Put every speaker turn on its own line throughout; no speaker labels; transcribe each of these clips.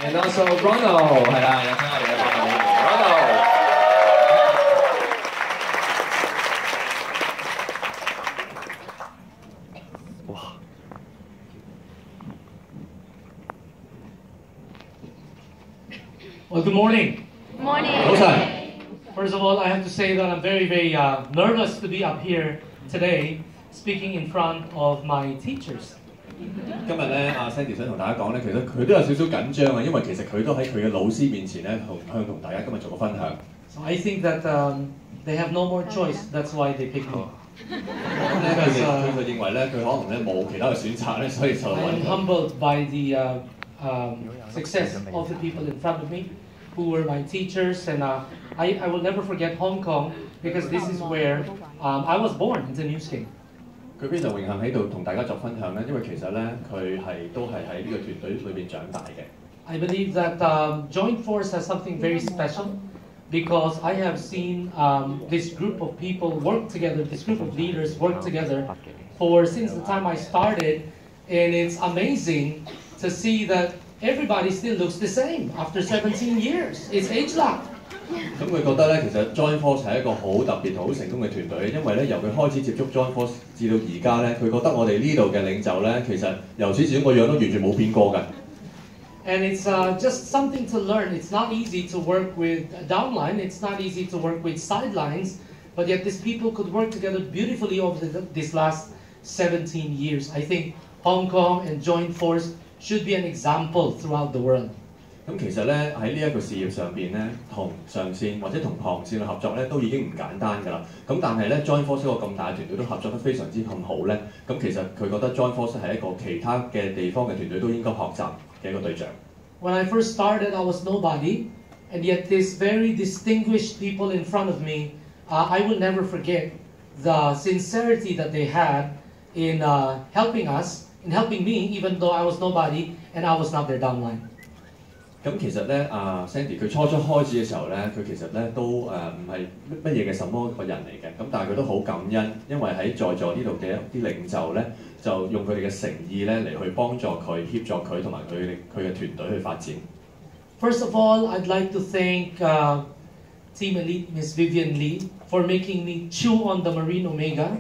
And also Ronald 係啦，有聽我哋嘅Ronald。
Well, good morning.
Good morning.
早晨。
First of all, I have to say that I'm very, very nervous to be up here today, speaking in front of my teachers.
今日咧，阿 Sandy 想同大家講咧，其實佢都有少少緊張啊，因為其實佢都喺佢嘅老師面前咧，同大家今日做個分享。
So I think that they have no more choice. That's why they picked me.
佢認為咧，佢可能咧冇其他嘅選擇咧，所以就揾佢。
I'm humbled by the success of the people in front of me, who were my teachers, and I will never forget Hong Kong because this is where I was born in the New Skin.
佢非常榮幸喺度同大家作分享咧，因為其實咧佢都係喺呢個團隊裏邊長大嘅。
I believe that Joint Force has something very special because I have seen this group of people work together, this group of leaders work together since the time I started, and it's amazing to see that everybody still looks the same after 17 years. It's age-locked.
咁佢覺得咧，其實 Joint Force 係一個好特別、好成功嘅團隊，因為咧由佢開始接觸 Joint Force 至到而家咧，佢覺得我哋呢度嘅領袖咧，其實由始至終個樣都完全冇變過㗎。
And it's just something to learn. It's not easy to work with downline. It's not easy to work with sidelines. But yet these people could work together beautifully over this last 17 years. I think Hong Kong and Joint Force should be an example throughout the world.
咁其實咧喺呢一個事業上邊咧，同上線或者同旁線嘅合作咧，都已經唔簡單㗎啦。咁但係咧 Joint Force 一個咁大嘅團隊都合作得非常之咁好咧，咁其實佢覺得 Joint Force 係一個其他嘅地方嘅團隊都應該學習嘅一個對象。
When I first started, I was nobody, and yet these very distinguished people in front of me, I will never forget the sincerity that they had in helping us, in helping me, even though I was nobody and I was not their downline.
咁其實咧，Sandy 佢初開始嘅時候咧，佢其實咧都唔係乜嘢嘅什麼個人嚟嘅，咁但係佢都好感恩，因為喺在座呢度嘅一啲領袖咧，就用佢哋嘅誠意咧嚟去幫助佢、協助佢同埋佢嘅團隊去發展。
First of all, I'd like to thank Team Elite, Miss Vivian Lee, for making me chew on the Marine Omega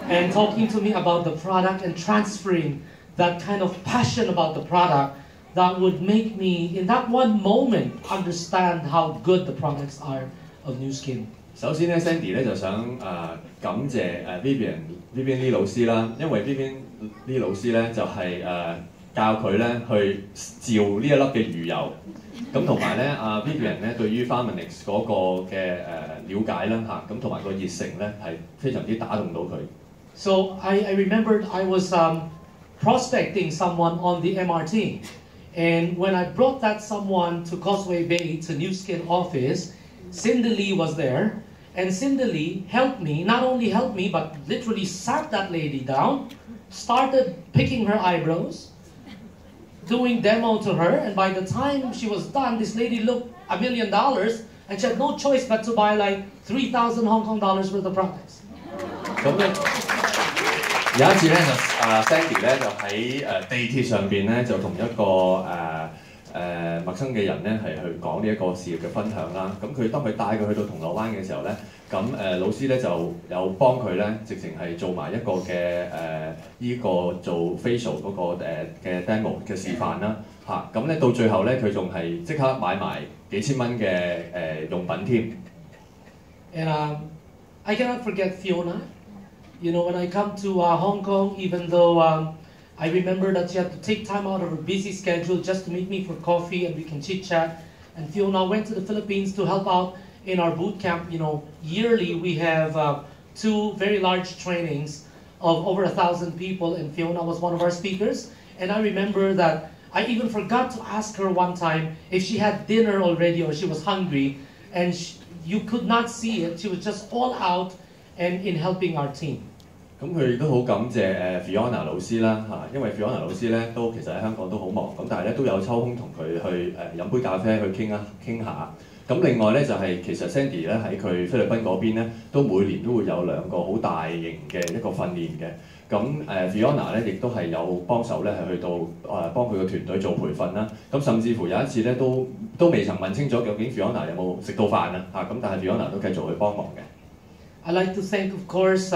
and talking to me about the product and transferring that kind of passion about the product that would make me, in that one moment, understand how good the products are of New Skin.
首先咧 ，Sandy 咧就想感謝Vivian Lee 老師啦，因為 Vivian Lee 老師咧就係教佢咧去照呢一粒嘅魚油，咁同埋咧Vivian 咧對於 Farminix 嗰個嘅了解啦嚇，咁同埋個熱誠咧係非常之打動到佢。
So I remembered I was prospecting someone on the MRT. And when I brought that someone to Causeway Bay, to New Skin office, Cindy Lee was there. And Cindy Lee helped me, not only helped me, but literally sat that lady down, started picking her eyebrows, doing demo to her. And by the time she was done, this lady looked $1 million. And she had no choice but to buy like 3,000 Hong Kong dollars worth of products.
咁咧有一次咧Sandy 咧就喺地鐵上邊咧就同一個陌生嘅人咧係去講呢一個事業嘅分享啦。咁當佢帶佢去到銅鑼灣嘅時候咧，咁老師咧就有幫佢咧，直情係做埋一個嘅依個做 facial 嗰個嘅 demo 嘅示範啦嚇。咁咧到最後咧佢仲係即刻買埋幾千蚊嘅用品添。
And I cannot forget Fiona. You know, when I come to Hong Kong, even though I remember that she had to take time out of her busy schedule just to meet me for coffee and we can chit-chat. And Fiona went to the Philippines to help out in our boot camp. You know, yearly we have 2 very large trainings of over 1,000 people, and Fiona was one of our speakers. And I remember that I even forgot to ask her one time if she had dinner already or she was hungry, and you could not see it. She was just all out and in helping our team.
咁佢亦都好感謝Fiona 老師啦嚇，因為 Fiona 老師咧都其實喺香港都好忙，咁但係咧都有抽空同佢去飲杯咖啡去傾下。咁另外咧就係其實 Sandy 咧喺佢菲律賓嗰邊咧，都每年都會有2個好大型嘅一個訓練嘅。咁Fiona 咧亦都係有幫手咧係去到幫佢個團隊做培訓啦。咁甚至乎有一次咧都未曾問清楚究竟 Fiona 有冇食到飯啊嚇，咁但係 Fiona 都繼續去幫忙嘅。
I'd like to thank, of course,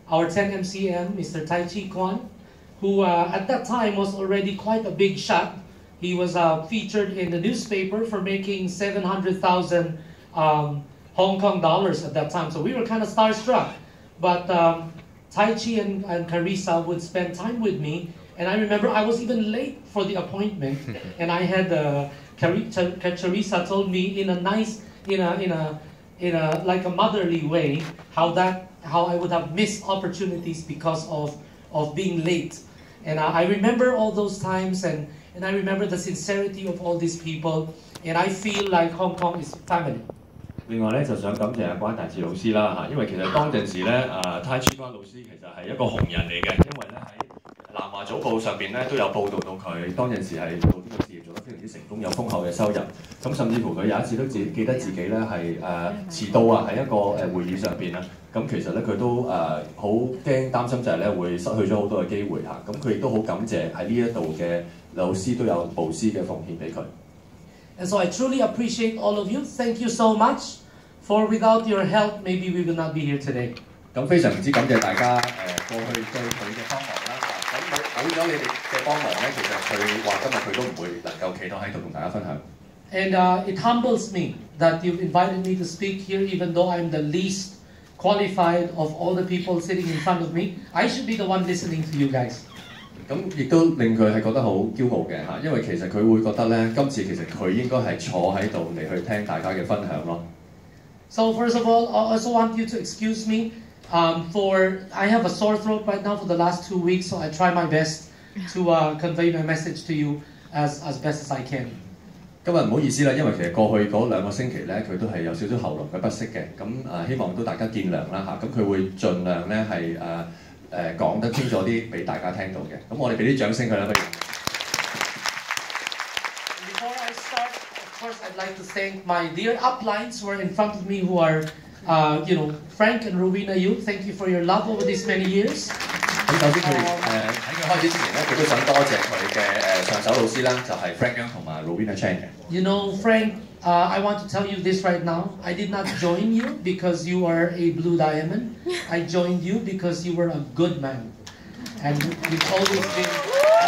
our 10 MCM, Mr. Tai Chi Kwan, who at that time was already quite a big shot. He was featured in the newspaper for making 700,000 Hong Kong dollars at that time. So we were kind of starstruck. But Tai Chi and Carissa would spend time with me. And I remember I was even late for the appointment. And I had Carissa told me in a nice, in a like a motherly way, how I would have missed opportunities because of being late. And I remember all those times, and I remember the sincerity of all these people, and I feel like Hong Kong is family.
另外咧就想感謝關大志老師啦嚇，因為其實當陣時咧Tai Chi關老師其實係一個紅人嚟嘅，因為咧喺南華早報上邊咧都有報導到佢當陣時係做呢個事業做得非常之成功，有豐厚嘅收入。咁甚至乎佢有一次都記得自己咧係遲到啊，喺一個會議上邊啊。咁其實咧佢都好擔心就係咧會失去咗好多嘅機會嚇。咁佢亦都好感謝喺呢一度嘅老師都有無私嘅奉獻俾佢。
And so I truly appreciate all of you. Thank you so much. For without your help, maybe we will not be here today.
咁非常之感謝大家過去對佢嘅幫忙啦。咁冇咗你哋嘅幫忙咧，其實佢話今日佢都唔會能夠企到喺度同大家分享。
And it humbles me that you've invited me to speak here, even though I'm the least qualified of all the people sitting in front of me. I should be the one listening to you guys.
咁亦都令佢係覺得好驕傲嘅嚇，因為其實佢會覺得咧，今次其實佢應該係坐喺度嚟去聽大家嘅分享咯。
So first of all, I also want you to excuse me for I have a sore throat right now for the last 2 weeks, so I try my best to convey my message to you as best as I can.
今日唔好意思啦，因為其實過去嗰2個星期咧，佢都係有少少喉嚨嘅不適嘅，咁希望都大家見諒啦嚇。咁佢會盡量咧係講得清楚啲俾大家聽到嘅。咁我哋俾啲掌聲佢啦，不如。
Before I start, of course, I'd like to thank my dear uplines who are in front of me, who are, Frank and Rowena Yu. Thank you for your love over these many years.
咁首先佢喺佢開始之前咧，佢都想多謝佢嘅上手老師啦，就係 Frank Young 同埋 Rowena Chan 嘅。
You know, Frank, I want to tell you this right now. I did not join you because you are a blue diamond. I joined you because you were a good man, and you've always been.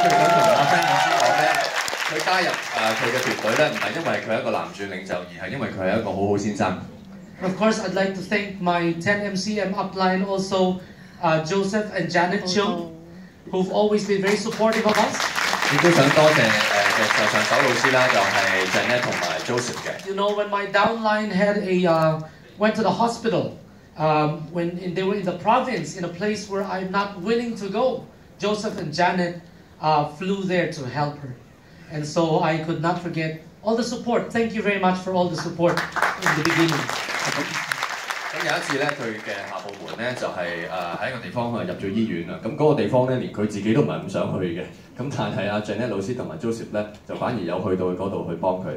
佢想同阿 Frank 老師講咧，佢加入佢嘅團隊咧，唔係因為佢係一個男轉領袖，而係因為佢係一個好好先生。
Of course, I'd like to thank my 10 MCM upline also. Joseph and Janet Chung, who've always been very supportive of us.
亦都想多謝嘅上手老師啦，就係 Janet 同埋 Joseph 嘅。
You know, when my downline went to the hospital, when they were in the province, in a place where I'm not willing to go, Joseph and Janet flew there to help her, and so I could not forget all the support. Thank you very much for all the support in the beginning.
咁有一次咧，佢嘅下部門咧就係喺一個地方入咗醫院啦。咁嗰個地方咧，連佢自己都唔係咁想去嘅。咁但係阿 Janet 老師同埋 Joseph 咧，就反而有去到嗰度去幫佢。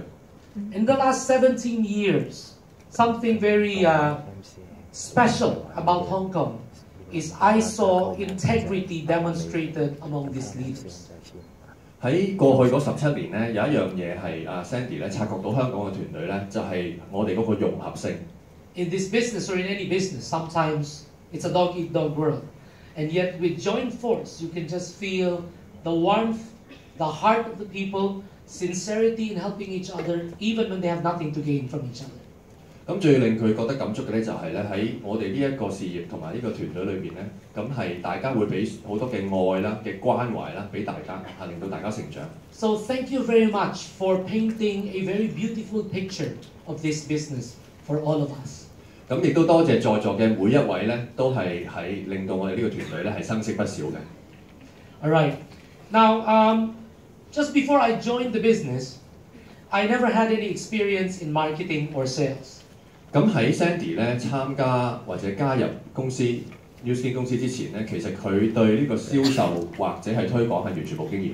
In the last 17 years, something very special about Hong Kong is I saw integrity demonstrated among these leaders.
喺過去嗰17年咧，有一樣嘢係阿 Sandy 咧察覺到香港嘅團隊咧，就係我哋嗰個融合性。
In this business or in any business, sometimes it's a dog-eat-dog world. And yet with joint force, you can just feel the warmth, the heart of the people, sincerity in helping each other, even when they have nothing to gain from each other.
咁最令佢覺得感觸嘅咧，就係咧喺我哋呢一個事業同埋呢個團隊裏邊咧，咁係大家會俾好多嘅愛啦、嘅關懷啦，俾大家係令到大家成長。
So thank you very much for painting a very beautiful picture of this business for all of us.
咁亦都多謝在座嘅每一位咧，都係令到我哋呢個團隊咧係生色不少嘅。
All right. Now, just before I joined the business, I never had any experience in marketing or sales.
咁喺 Sandy 咧參加或者加入公司 New Skin 公司之前咧，其實佢對呢個銷售或者係推廣係完全冇經驗。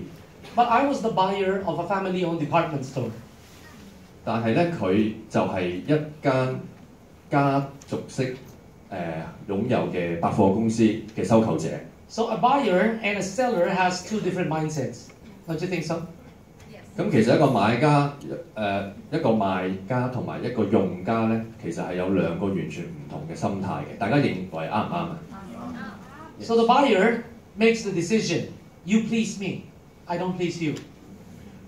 But I was the buyer of a family-owned department store.
但係咧，佢就係一間家族式擁有嘅百貨公司嘅收購者。
So a buyer and a seller has two different mindsets. Don't you think so?
咁其實一個買家一個賣家同埋一個用家咧，其實係有兩個完全唔同嘅心態嘅。大家認為啱唔啱啊？
So the buyer makes the decision. You please me, I don't please you.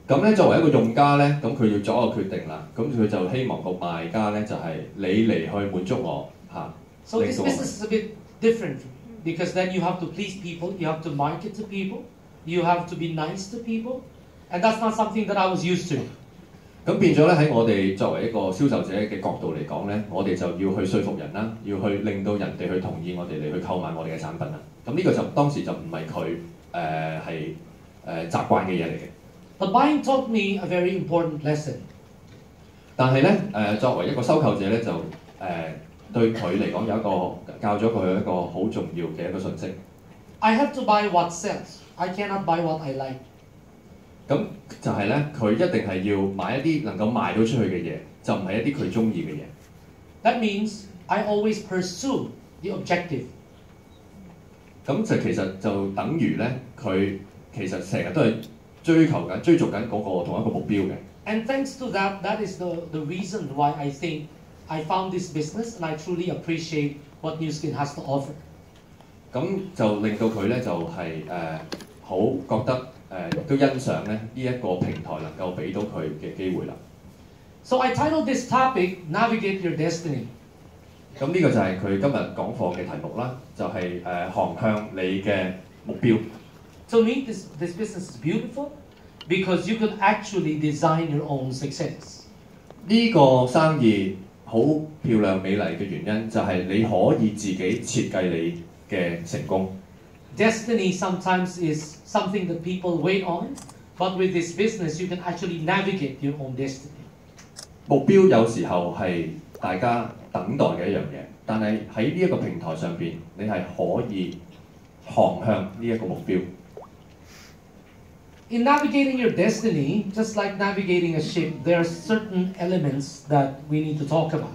咁咧作為一個用家咧，咁佢要作一個決定啦。咁佢就希望個賣家咧就係、你嚟去滿足我嚇。
So this business is a bit different because then you have to please people, you have to market to people, you have to be nice to people, and that's not something that I was used to.
咁變咗咧喺我哋作為一個銷售者嘅角度嚟講咧，我哋就要去說服人啦，要去令到人哋去同意我哋嚟去購買我哋嘅產品啦。咁呢個就當時就唔係佢係習慣嘅嘢嚟嘅。
But buying taught me a very important lesson.
但係咧作為一個收購者咧就對佢嚟講有一個教咗佢一個好重要嘅一個信息。
I have to buy what sells. I cannot buy what I like.
咁就係咧，佢一定係要買一啲能夠賣到出去嘅嘢，就唔係一啲佢中意嘅嘢。
That means I always pursue the objective.
咁就其實就等於咧，佢其實成日都係追逐緊嗰個同一個目標嘅。
And thanks to that, that is the reason why I think I found this business and I truly appreciate what New Skin has to offer.
咁就令到佢咧就係好覺得亦都欣賞咧呢一個平台能夠俾到佢嘅機會啦。
So I titled this topic Navigate Your Destiny.
咁呢個就係佢今日講課嘅題目啦，就係航向你嘅目標。
To me, this business is beautiful because you can actually design your own success.
呢個生意好漂亮美麗嘅原因就係你可以自己設計你嘅成功。
Destiny sometimes is something that people wait on, but with this business, you can actually navigate your own destiny.
目標有時候係大家等待嘅一樣嘢，但係喺呢一個平台上邊，你係可以航向呢一個目標。
In navigating your destiny, just like navigating a ship, there are certain elements that we need to talk about.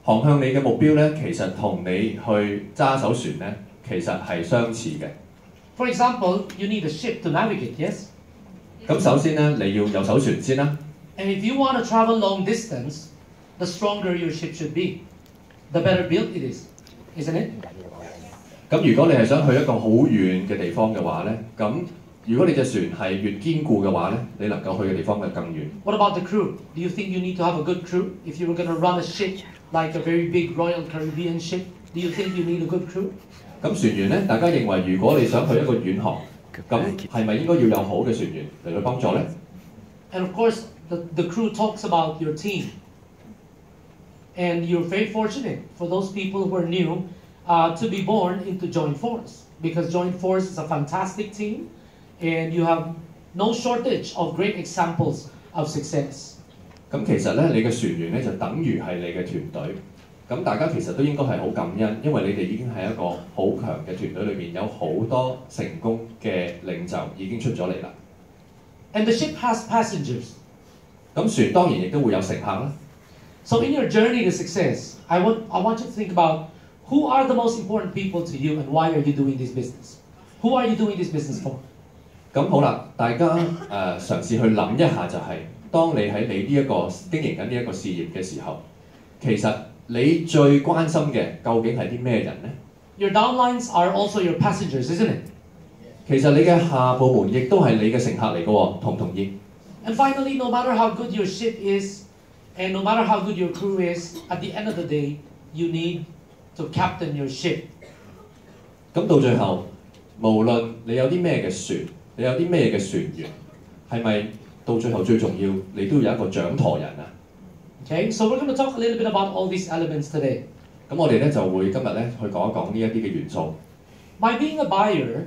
航向你嘅目標咧，其實同你去揸艘船咧，其實係相似嘅。
For example, you need a ship to navigate, yes?
咁首先咧，你要有艘船先啦。
And if you want to travel long distance, the stronger your ship should be, the better built it is, isn't it?
咁如果你係想去一個好遠嘅地方嘅話咧，咁如果你隻船係越堅固嘅話咧，你能夠去嘅地方就更遠。
What about the crew? Do you think you need to have a good crew? If you were going to run a ship like a very big Royal Caribbean ship, do you think you need a good crew?
咁船員咧，大家認為如果你想去一個遠航，咁係咪應該要有好嘅船員嚟去幫助咧？
And of course, the crew talks about your team. And you're very fortunate for those people who are new to be born into Joint Force, because Joint Force is a fantastic team, and you have no shortage of great examples of success.
咁其實咧，你嘅船員咧就等於係你嘅團隊。咁大家其實都應該係好感恩，因為你哋已經係一個好強嘅團隊裏面，有好多成功嘅領袖已經出咗嚟啦。
And the ship has passengers.
咁船當然亦都會有乘客啦。
So in your journey to success, I want you to think about who are the most important people to you and why are you doing this business? Who are you doing this business for?
咁好啦，大家嘗試去諗一下就係、當你喺你呢一個經營緊呢一個事業嘅時候，其實你最關心嘅究竟係啲咩人呢？
Your downlines are also your passengers, isn't it?
其實你嘅下部門亦都係你嘅乘客嚟嘅喎，同唔同意？
And finally, no matter how good your ship is, and no matter how good your crew is, at the end of the day, you need to captain your ship.
咁到最後，無論你有啲咩嘅船，你有啲咩嘅船員，係咪到最後最重要，你都要有一個掌舵人啊？
Okay, so we're going to talk a little bit about all these elements today.
咁我哋咧就會今日咧去講一講呢一啲嘅元素。
My being a buyer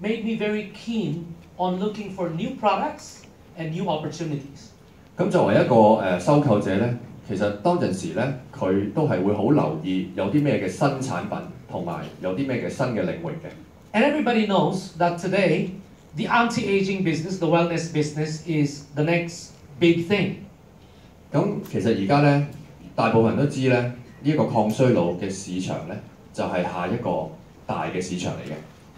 made me very keen on looking for new products and new opportunities.
咁作為一個收購者咧，其實當陣時咧，佢都係會好留意有啲咩嘅新產品，同埋有啲咩嘅新嘅領域嘅。
And everybody knows that today, the anti-aging business, the wellness business, is the next big thing.
咁其實而家咧，大部分人都知咧，呢一個抗衰老嘅市場咧，就係下一個大嘅市場嚟嘅。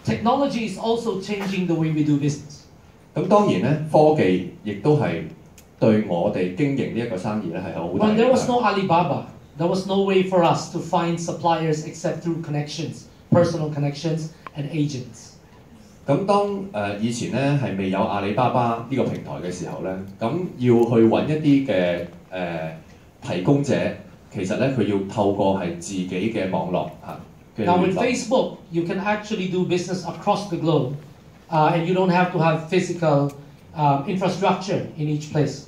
technology is also changing the way we do business.
咁當然咧，科技亦都係對我哋經營呢一個生意咧係有好大
When
影
there was
響。
no Alibaba, there was no way for us to find suppliers except through connections, personal connections and agents.
咁當以前咧係未有阿里巴巴呢個平台嘅時候咧，咁要去揾一啲嘅提供者，其實咧佢要透過係自己嘅網絡嚇嘅
Now
聯
with
絡。
Facebook, you can actually do business across the globe, and you don't have to have physical infrastructure in each place.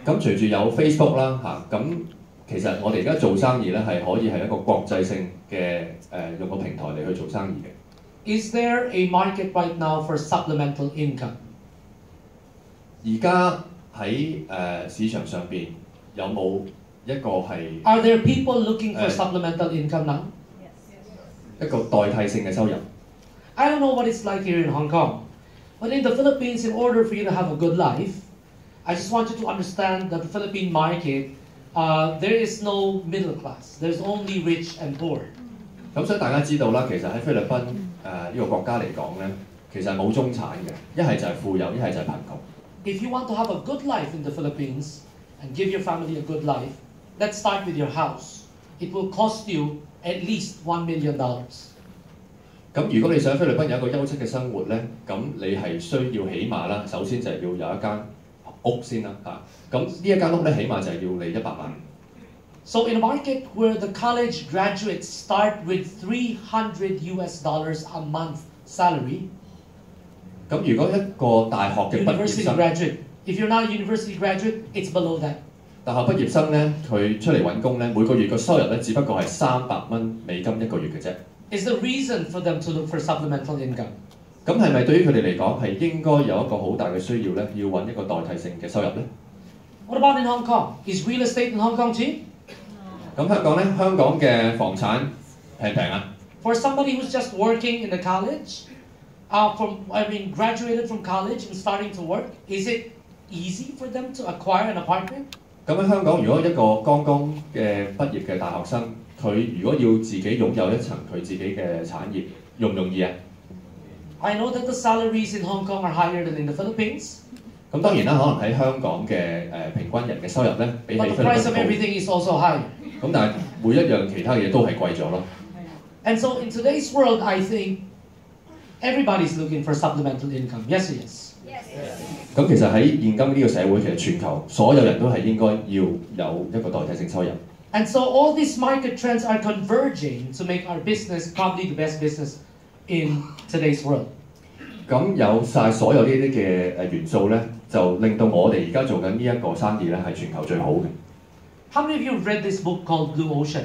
咁隨住有 Facebook 啦嚇，咁其實我哋而家做生意咧係可以係一個國際性嘅用個平台嚟去做生意嘅。
Is there a market right now for supplemental income?
而家喺市場上邊有冇一個係
Are there people looking for
Uh,
supplemental income now?
一個代替性嘅收入？
I don't know what it's like here in Hong Kong, but in the Philippines, in order for you to have a good life, I just want you to understand that the Philippine market, there is no middle class. There's only rich and poor.
咁所以大家知道啦，其實喺菲律賓呢個國家嚟講咧，其實係冇中產嘅，一係就係富有，一係就係貧窮。
If you want to have a good life in the Philippines and give your family a good life, let's start with your house. It will cost you at least $1 million.
咁如果你想菲律賓有一個優質嘅生活咧，咁你係需要起碼啦，首先就係要有一間屋先啦嚇。咁呢一間屋咧，起碼就係要你100萬。
So in a market where the college graduates start with $300 a month salary,
咁如果一個大學嘅畢業
university
生，
graduate, if you're not a university graduate, it's below that.
大學畢業生咧，佢出嚟揾工咧，每個月嘅收入咧，只不過係$300一個月嘅啫。
Is the reason for them to look for supplemental income.
咁係咪對於佢哋嚟講係應該有一個好大嘅需要咧，要揾一個代替性嘅收入咧？
What about in Hong Kong? Is real estate in Hong Kong cheap?
咁香港咧，香港嘅房產平唔平啊？
For somebody who's just working in the college, graduated from college and starting to work, is it easy for them to acquire an apartment?
咁喺香港，如果一個剛剛嘅畢業嘅大學生，佢如果要自己擁有一層佢自己嘅產業，容唔容易啊？
I know that the salaries in Hong Kong are higher than in the Philippines,
咁當然啦，可能喺香港嘅平均人嘅收入咧，比起
but
菲
the
律
price of
賓高。
everything is also higher.
咁但係每一樣其他嘢都係貴咗咯。
And so in today's world, I think everybody's looking for supplemental income. Yes, yes.
咁其實喺現今呢個社會，其實全球所有人都係應該要有一個代替性收入。
And so all these market trends are converging to make our business probably the best business in today's world.
咁有晒所有呢啲嘅元素咧，就令到我哋而家做緊呢一個生意咧係全球最好嘅。
How many of you have read this book called Blue Ocean?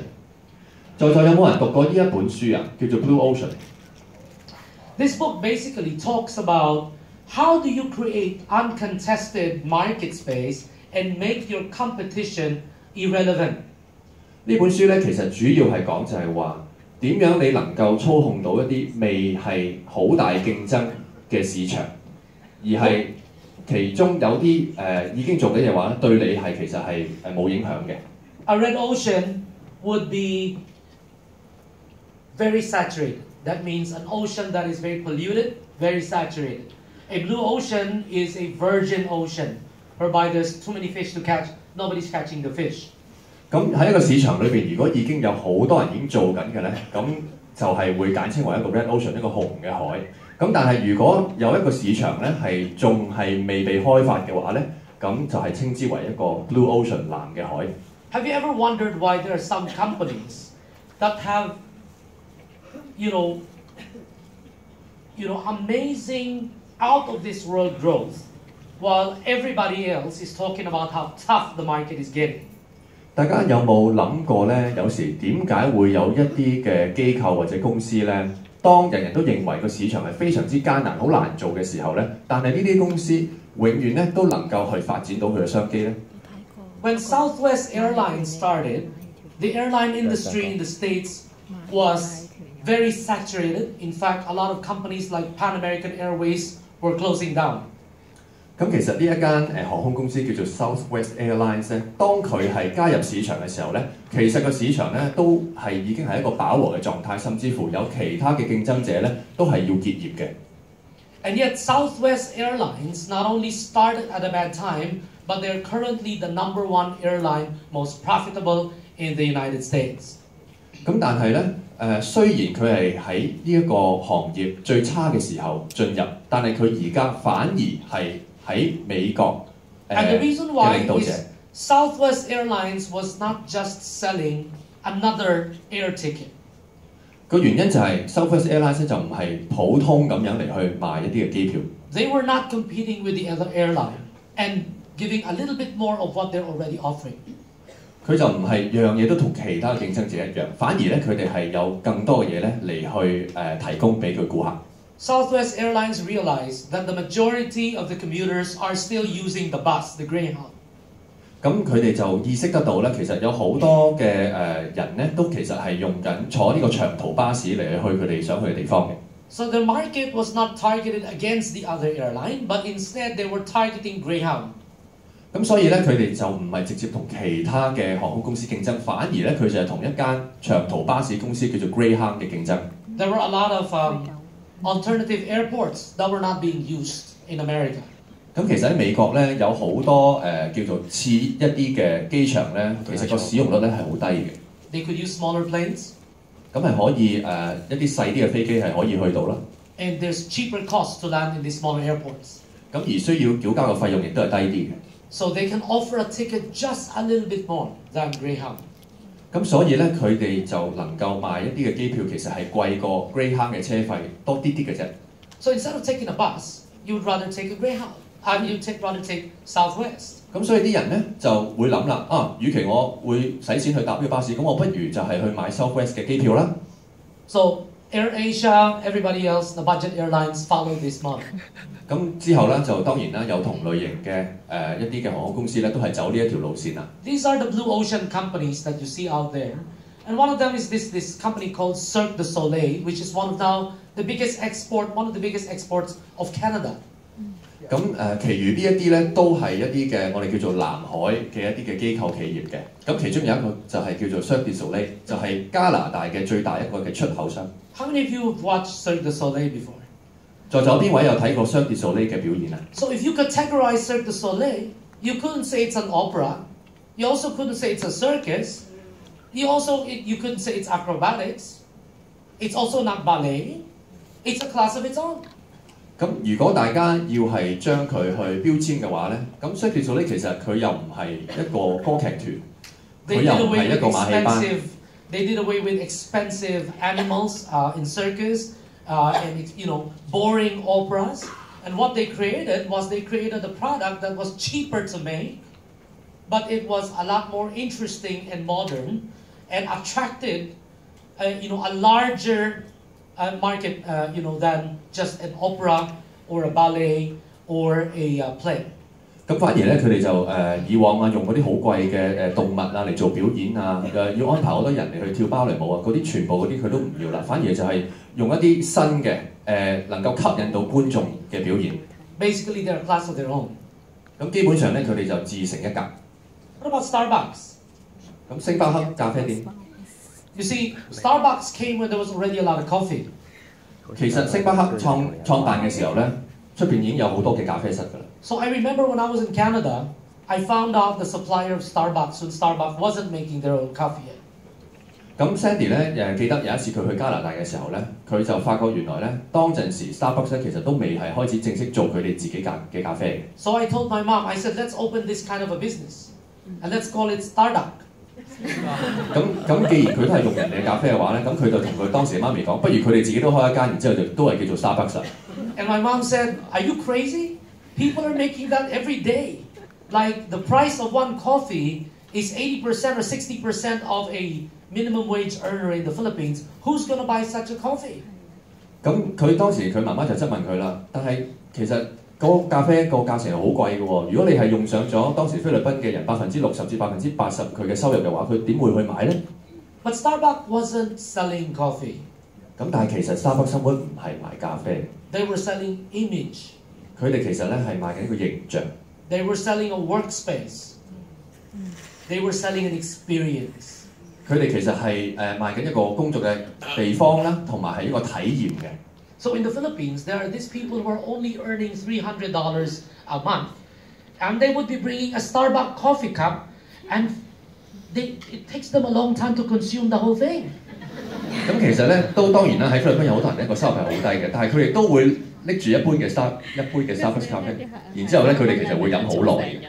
在座有冇人讀過呢一本書啊？叫做《Blue Ocean》。
This book basically talks about how do you create uncontested market space and make your competition irrelevant.
呢本書咧其實主要係講就係話點樣你能夠操控到一啲未係好大競爭嘅市場，而係其中有啲已經做緊嘅話，對你係其實係冇影響嘅。
A red ocean would be very saturated. That means an ocean that is very polluted, very saturated. A blue ocean is a virgin ocean, whereby there's too many fish to catch, nobody's catching the fish.
咁喺一個市場裏邊，如果已經有好多人已經做緊嘅咧，咁就係會簡稱為一個 red ocean， 一個紅嘅海。咁但係如果有一個市場咧係仲係未被開發嘅話咧，咁就係稱之為一個 blue ocean 藍嘅海。
Have you ever wondered why there are some companies that have, amazing, out of this world growth, while everybody else is talking about how tough the market is getting?
大家有冇諗過咧？有時點解會有一啲嘅機構或者公司咧，當人人都認為個市場係非常之艱難、好難做嘅時候咧，但係呢啲公司永遠咧都能夠去發展到佢嘅商機咧。
When Southwest Airlines started, the airline industry in the States was very saturated. In fact, a lot of companies like Pan American Airways were closing down.
咁其實呢一間航空公司叫做 Southwest Airlines 咧，當佢係加入市場嘅時候咧，其實個市場咧都係已經係一個飽和嘅狀態，甚至乎有其他嘅競爭者咧都係要結業嘅。
And yet Southwest Airlines not only started at a bad time, but they're currently the #1 airline most profitable in the United States.
咁但係咧，雖然佢係喺呢一個行業最差嘅時候進入，但係佢而家反而係喺美國
And the reason why
嘅領導者。
is Southwest Airlines was not just selling another air ticket.
個原因就係 Southwest Airlines 就唔係普通咁樣嚟去賣一啲嘅機票。
They were not competing with the other airline and giving a little bit more of what they're already offering.
佢就唔係樣嘢都同其他競爭者一樣，反而咧佢哋係有更多嘅嘢咧嚟去提供俾佢顧客。
Southwest Airlines realized that the majority of the commuters are still using the bus, the Greyhound.
咁佢哋就意識得到咧，其實有好多嘅人咧都其實係用緊坐呢個長途巴士嚟去佢哋想去嘅地方嘅。
So the market was not targeted against the other airline, but instead they were targeting Greyhound.
咁所以咧，佢哋就唔係直接同其他嘅航空公司競爭，反而咧佢就係同一間長途巴士公司叫做 Greyhound 嘅競爭。
There were a lot of alternative airports that were not being used in America.
咁其實喺美國咧有好多叫做次一啲嘅機場咧，其實個使用率咧係好低嘅。
They could use smaller planes.
咁係可以一啲細啲嘅飛機係可以去到啦。
And there's cheaper costs to land in these smaller airports.
咁而需要繳交嘅費用亦都係低啲嘅。
So they can offer a ticket just a little bit more than Greyhound.
咁所以咧，佢哋就能夠賣一啲嘅機票，其實係貴過 Greyhound 嘅車費多啲啲嘅啫。
So instead of taking a bus, you would rather take a Greyhound. Rather take Southwest.
咁所以啲人咧就會諗啦，與其我會使錢去搭呢個巴士，咁我不如就係去買 Southwest 嘅機票啦。
So AirAsia, everybody else, the budget airlines follow this model.
咁之後咧就當然啦，有同類型嘅一啲嘅航空公司咧都係走呢一條路線啦。
These are the blue ocean companies that you see out there. And one of them is this company called Cirque du Soleil, which is one of the biggest exports of Canada.
咁其餘呢一啲咧都係一啲嘅我哋叫做南海嘅一啲嘅機構企業嘅。咁其中有一個就係叫做 Cirque du Soleil，就係加拿大嘅最大一個嘅出口商。
How many of you have watched Cirque du Soleil before?
在座邊位有睇過 Cirque du Soleil 嘅表演啊？
So if you categorize Cirque du Soleil, you couldn't say it's an opera. You also couldn't say it's a circus. You couldn't say it's acrobatics. It's also not ballet. It's a class of its own.
咁如果大家要係將佢去標籤嘅話咧，咁 Cirque du Soleil其實佢又唔係一個歌劇團，佢又唔係一個馬戲班。
They did away with expensive animals in circus and boring operas. And what they created was they created a product that was cheaper to make, but it was a lot more interesting and modern, and attracted a larger market than just an opera or a ballet or a play.
咁反而咧，佢哋就以往用嗰啲好貴嘅動物嚟做表演要安排好多人嚟去跳芭蕾舞嗰啲全部嗰啲佢都唔要啦，反而就係用一啲新嘅能夠吸引到觀眾嘅表演。
Basically, they're a class of their own.
咁基本上咧，佢哋就自成一格。
What about Starbucks?
咁星巴克咖啡店。
You see, Starbucks came when there was already a lot of coffee.
其實星巴克創辦嘅時候咧，出邊已經有好多嘅咖啡室㗎啦。
So I remember when I was in Canada, I found out the supplier of Starbucks when Starbucks wasn't making their own coffee yet.
咁 Sandy 咧記得有一次佢去加拿大嘅時候咧，佢就發覺原來咧當陣時 Starbucks 咧其實都未係開始正式做佢哋自己嘅咖啡。
So I told my mom, I said, let's open this kind of a business, and let's call it Starduck.
咁既然佢都係用人哋嘅咖啡嘅話咧，咁佢就同佢當時嘅媽咪講，不如佢哋自己都開一間，然之後就都係叫做 Starbucks。And
my mom said, are you crazy? People are making that every day. Like the price of one coffee is 80% or 60% of a minimum wage earner in the Philippines. Who's going to buy such a coffee?
咁佢當時佢媽媽就質問佢啦，但係其實嗰個咖啡個價錢係好貴嘅喎。如果你係用上咗當時菲律賓嘅人60%至80%佢嘅收入嘅話，佢點會去買呢？
But Starbucks wasn't selling coffee.
咁但係其實 Starbucks 根本唔係賣咖啡。
They were selling image.
佢哋其實咧係賣緊一個形象。
They were selling a workspace. They were selling an experience.
佢哋其實係賣緊一個工作嘅地方啦，同埋係一個體驗嘅。
So in the Philippines, there are these people who are only earning $300 a month, and they would be bringing a Starbucks coffee cup, and it takes them a long time to consume the whole thing.
咁其實咧，都當然啦，喺菲律賓有好多人呢個收入係好低嘅，但係佢哋都會拎住一杯嘅 Starbucks 咖啡，然之後咧佢哋其實會飲好耐嘅。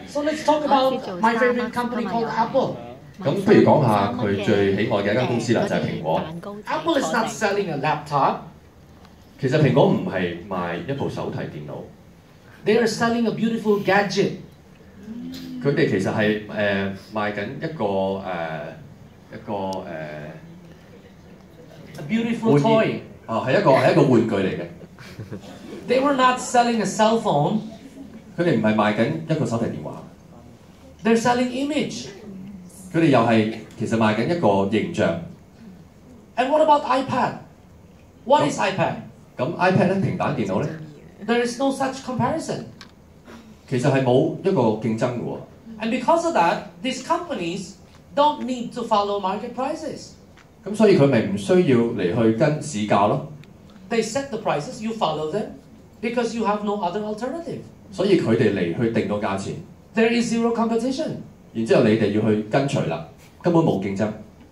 So let's talk about my favorite company called Apple.
咁不如講下佢最喜愛嘅一間公司啦，就係蘋果。
Apple is not selling a laptop.
其實蘋果唔係賣一部手提電腦，
They are selling a beautiful gadget.
佢哋其實係賣緊一個
A beautiful toy.
係一個玩具嚟嘅。
They were not selling a cell phone.
佢哋唔係賣緊一個手提電話，
They're selling image.
佢哋又係其實賣緊一個形象。
And what about iPad? What is iPad?
咁 iPad 咧，平板電腦咧，
There is no such comparison.
其實係冇一個競爭嘅喎。
And because of that, these companies don't need to follow market prices.
咁所以佢咪唔需要嚟去跟市價咯。
They set the prices, you follow them, because you have no other alternative.
所以佢哋嚟去定個價錢，
There is zero competition.
然之後你哋要去跟隨啦，根本冇競爭。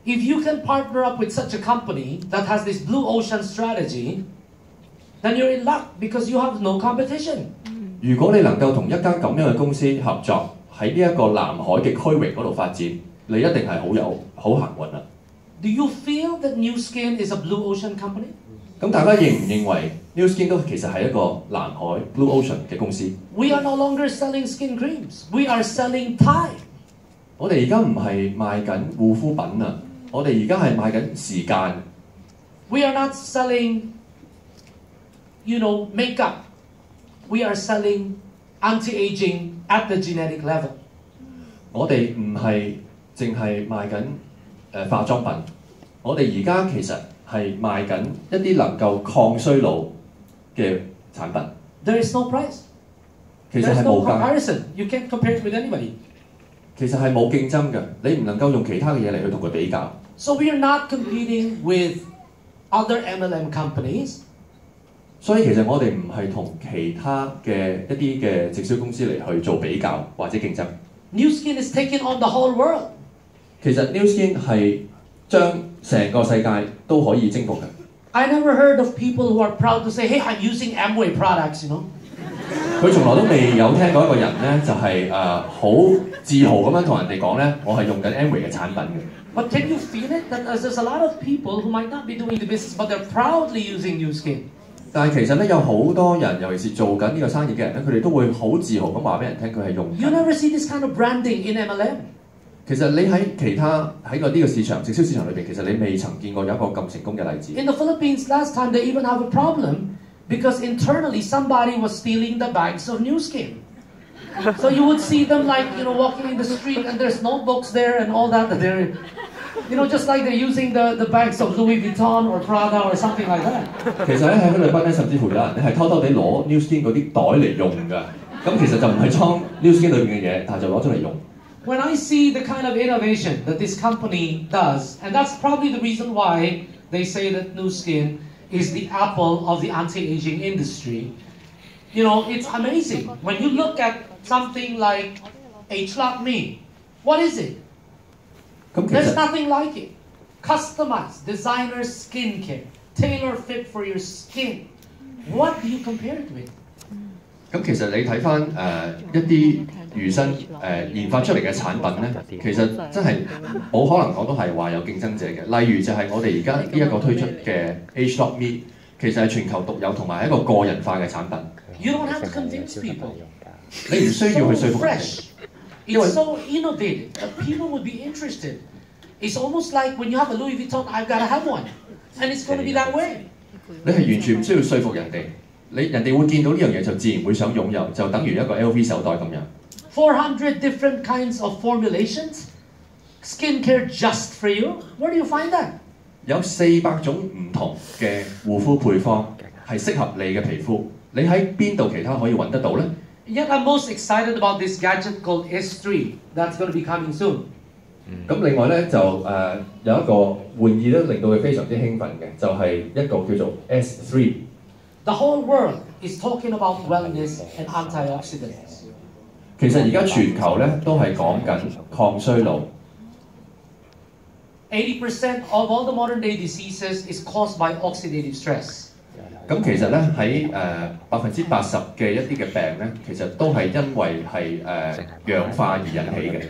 If you can partner up with such a company that has this blue ocean strategy, then you're in luck because you have no competition.
如果你能夠同一間咁樣嘅公司合作，喺呢一個南海嘅區域嗰度發展，你一定係好幸運啦。
Do you feel that New Skin is a blue ocean company?
咁大家認唔認為 New Skin 都其實係一個南海 Blue Ocean 嘅公司？
We are no longer selling skin creams. We are selling Thai.
我哋而家唔係賣緊護膚品啊，我哋而家係賣緊時間。
We are not selling, makeup. We are selling anti-aging at the genetic level.
我哋唔係淨係賣緊化妝品，我哋而家其實係賣緊一啲能夠抗衰老嘅產品。
There is no price.
其實
There
係
is no
冇價，
comparison. You can't compare it with anybody.
其實係冇競爭嘅，你唔能夠用其他嘅嘢嚟去同佢比較。
So we are not competing with other MLM companies.
所以其實我哋唔係同其他嘅一啲嘅直銷公司嚟去做比較或者競爭。
New Skin is taking on the whole world.
其實 New Skin 係將成個世界都可以征服嘅。
I never heard of people who are proud to say, "Hey, I'm using Amway products,"
佢從來都未有聽過一個人咧，就係好自豪咁樣同人哋講咧，我係用緊 Amway 嘅產品嘅。
But can you feel it? That there's a lot of people who might not be doing the business, but they're proudly using New Skin.
但係其實咧，有好多人，尤其是做緊呢個生意嘅人咧，佢哋都會好自豪咁話俾人聽，佢係用。
You never see this kind of branding in MLM.
其實你喺其他喺呢個市場直銷市場裏邊，其實你未曾見過有一個咁成功嘅例子。
In the Philippines, last time they even have a problem because internally somebody was stealing the bags of New Skin. So you would see them walking in the street and there's notebooks there and all that. They're, just like they're using the bags of Louis Vuitton or Prada or something like that.
其實咧喺菲律賓咧，甚至乎有人咧係偷偷地攞 New Skin 嗰啲袋嚟用㗎。咁其實就唔係裝 New Skin 裏邊嘅嘢，但係就攞出嚟用。
When I see the kind of innovation that this company does, and that's probably the reason why they say that New Skin is the Apple of the anti-aging industry. It's amazing. When you look at something like Me, what is it? There's nothing like it. Customized, designer skincare, tailor-fit for your skin. What do you compare it with?
咁其實你睇翻一啲魚生研發出嚟嘅產品咧，其實真係冇可能講到係話有競爭者嘅。例如就係我哋而家呢一個推出嘅 Me， 其實係全球獨有同埋一個個人化嘅產品。
You don't have to convince people.
你唔需要去說服人哋。
It's so innovative that people would be interested. It's almost like when you have a Louis Vuitton, I've got to have one, and it's going to be that way.
你係完全唔需要說服人哋，人哋會見到呢樣嘢就自然會想擁有，就等於一個 LV 手袋咁樣。
400 different kinds of formulations, skincare just for you. Where do you find that? 有
400種唔同嘅護膚配方係適合你嘅皮膚，你喺邊度其他可以揾得到呢？
Yet I'm most excited about this gadget called S3 that's going to be coming soon.
咁另外咧就有一個玩意咧令到佢非常之興奮嘅，就係、一個叫做 S3。The
whole world is talking about wellness and antioxidants.
其實而家全球咧都係講緊抗衰老。
80% of all the modern day diseases is caused by oxidative stress.
咁其實咧喺80%嘅一啲嘅病咧，其實都係因為係氧化而引起嘅。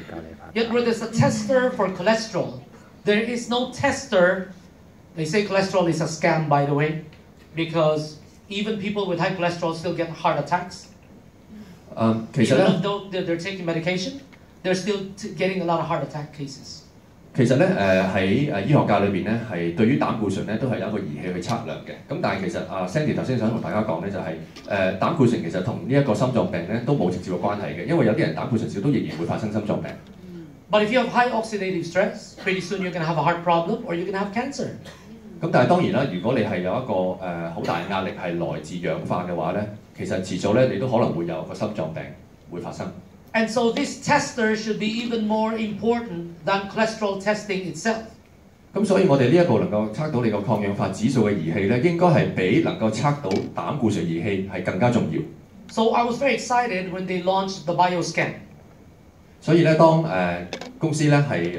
Yet where there's a tester for cholesterol, there is no tester. They say cholesterol is a scam, by the way, because even people with high cholesterol still get heart attacks.
其實咧
Even though they're taking medication, they're still getting a lot of heart attack cases.
其實咧喺醫學界裏邊咧係對於膽固醇咧都係有一個儀器去測量嘅。咁但係其實Sandy 頭先想同大家講咧就係、膽固醇其實同呢一個心臟病咧都冇直接嘅關係嘅，因為有啲人膽固醇少都仍然會發生心臟病。
But if you have high oxidative stress, pretty soon you're going to have a heart problem or you're going to have cancer.
咁但係當然啦，如果你係有一個好大嘅壓力係來自氧化嘅話咧，其實遲早咧你都可能會有個心臟病會發生。
And so this tester should be even more important than cholesterol testing itself.
咁所以我哋呢一個能夠測到你個抗氧化指數嘅儀器咧，應該係比能夠測到膽固醇儀器係更加重要。
So I was very excited when they launched the BioScan.
所以咧，當公司咧係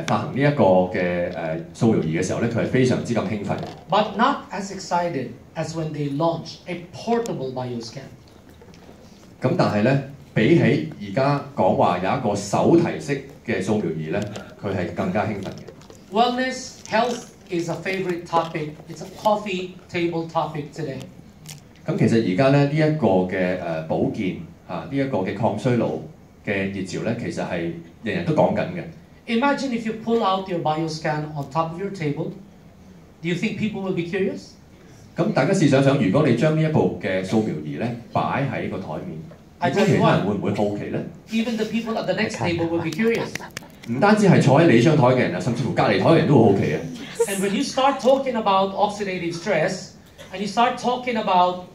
發行呢一個嘅掃描儀嘅時候咧，佢係非常之咁興奮。
But not as excited as when they launched a portable BioScan.
咁但係咧，比起而家講話有一個手提式嘅掃描儀咧，佢係更加興奮嘅。
Wellness, health is a favorite topic. It's a coffee table topic today.
咁其實而家咧呢一個嘅保健呢一個嘅抗衰老嘅熱潮咧，其實係人人都講緊嘅。
Imagine if you pull out your BioScan on top of your table. Do you think people will be curious?
咁大家試想想，如果你將呢一部嘅掃描儀咧擺喺個台面，咁其他人會唔會好奇咧
Even the people at the next table will be curious.
唔單止係坐喺你張台嘅人啊，甚至乎隔離台嘅人都會好奇啊。
And when you start talking about oxidative stress, and you start talking about,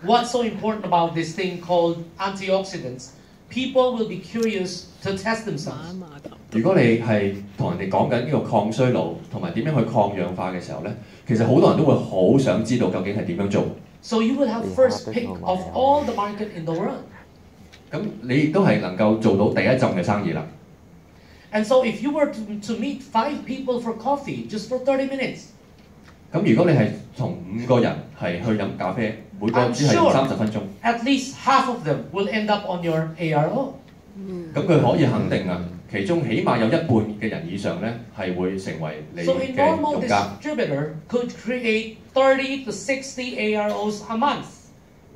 what's so important about this thing called antioxidants, people will be curious to test themselves.
如果你係同人哋講緊呢個抗衰老同埋點樣去抗氧化嘅時候咧，其實好多人都會好想知道究竟係點樣做。
So you will have first pick of all the market in the world.
咁你亦都係能夠做到第一陣嘅生意啦。
And so if you were to meet 5 people for coffee just for 30 minutes,
咁如果你係同5個人係去飲咖啡，每個只係30分鐘，
at least half of them will end up on your ARO.
咁佢可以肯定啊，其中起碼有一半嘅人以上咧係會成為你
So a
嘅
normal
用家。
distributor could create 30 to 60 AROs a month.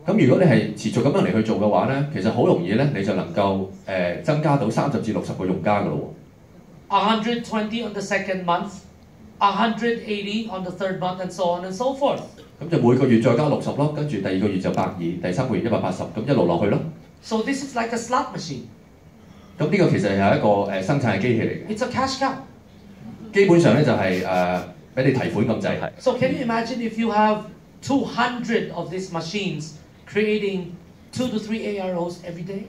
咁如果你係持續咁樣嚟去做嘅話咧，其實好容易咧，你就能夠增加到30至60個用家㗎咯
喎。120 on the second month, 180 on the third month, and so on and so forth.
咁就每個月再加60咯，跟住第2個月就120，第3個月180，咁一路落去咯。
So this is like a slot machine.
咁呢個其實係一個生產嘅機器嚟嘅。
It's a cash cow.
基本上咧就係俾你提款咁滯。
So can you imagine if you have 200 of these machines creating 2 to 3 AROs every day?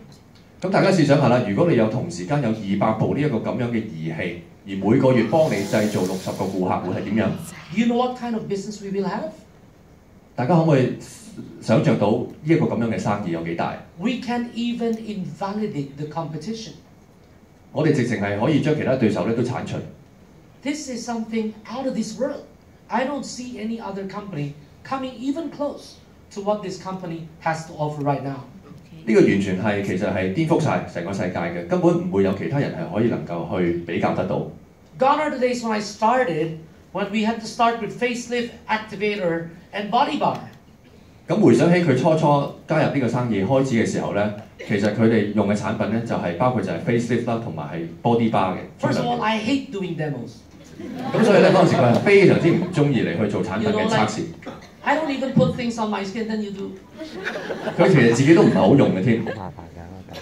咁大家試想下啦，如果你有同時間有200部呢一個咁樣嘅儀器，而每個月幫你製造60個顧客，會係點樣？
Do you know what kind of business we will have?
大家可唔可以想像到呢一個咁樣嘅生意有幾大？
We can even invalidate the competition.
我哋直情係可以將其他對手咧都剷除。
This is something out of this world. I don't see any other company coming even close to what this company has to offer right now.
呢個完全係其實係顛覆晒成個世界嘅，根本唔會有其他人係可以能夠去比較得到。
Gone are the days when I started, when we had to start with facelift, activator, and body bar.
咁回想起佢初加入呢個生意開始嘅時候咧，其實佢哋用嘅產品咧就係包括就係 facelift 啦，同埋係 body bar 嘅。
First of all, I hate doing demos.
咁所以咧嗰陣時佢係非常之唔中意嚟去做產品嘅測試。
I don't even put things on my skin, then you do.
佢其實自己都唔係好用嘅添。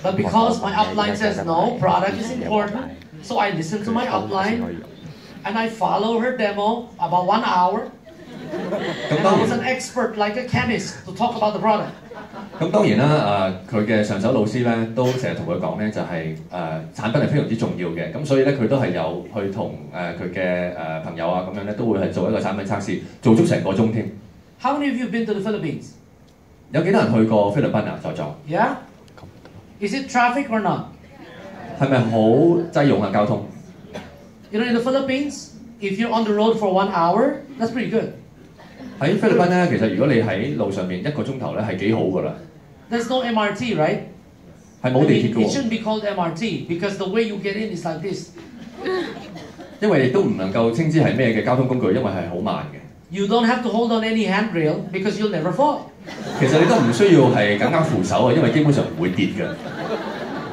But because my upline says no, product is important, so I listen to my upline and I follow her demo about 1 hour. And I was an expert like a chemist to talk about the product.
咁當然啦，佢嘅上手老師咧都成日同佢講咧，就係產品係非常之重要嘅，咁所以咧佢都係有去同佢嘅朋友啊咁樣咧，都會係做一個產品測試，做足成個鐘添。
How many of you have been to the Philippines?
有幾多人去過菲律賓啊？在座
Yeah? Is it traffic or not?
係咪好擠擁啊交通？
You know, in the Philippines, if you're on the road for 1 hour, that's pretty good.
喺菲律賓咧，其實如果你喺路上面1個鐘頭咧係幾好㗎啦。
There's no MRT, right?
係冇地鐵㗎
It
喎。
shouldn't be called MRT because the way you get in is like this.
因為亦都唔能夠稱之係咩嘅交通工具，因為係好慢嘅。
You don't have to hold on any handrail because you'll never fall.
其實你都唔需要係緊握扶手啊，因為基本上唔會跌嘅。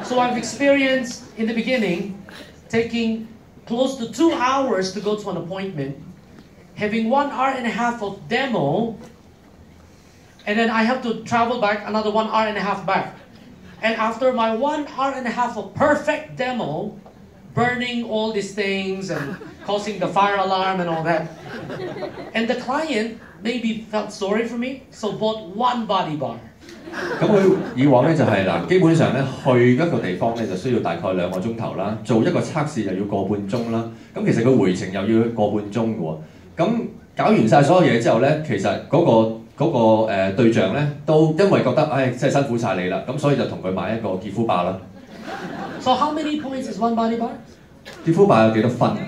So I've experienced in the beginning taking close to 2 hours to go to an appointment, having 1 hour and a half of demo, and then I have to travel back another 1 hour and a half back. And after my 1 hour and a half of perfect demo, burning all these things and causing the fire alarm and all that, and the client maybe felt sorry for me, so bought 1 body bar.
咁佢以往咧就係嗱，基本上咧去一個地方咧就需要大概2個鐘頭啦，做一個測試又要個半鐘啦，咁其實佢回程又要個半鐘嘅喎。咁搞完晒所有嘢之後咧，其實嗰個對象咧都因為覺得唉真係辛苦晒你啦，咁所以就同佢買一個潔膚霸啦。
So how many points is 1 body bar?
潔膚霸有幾多分啊？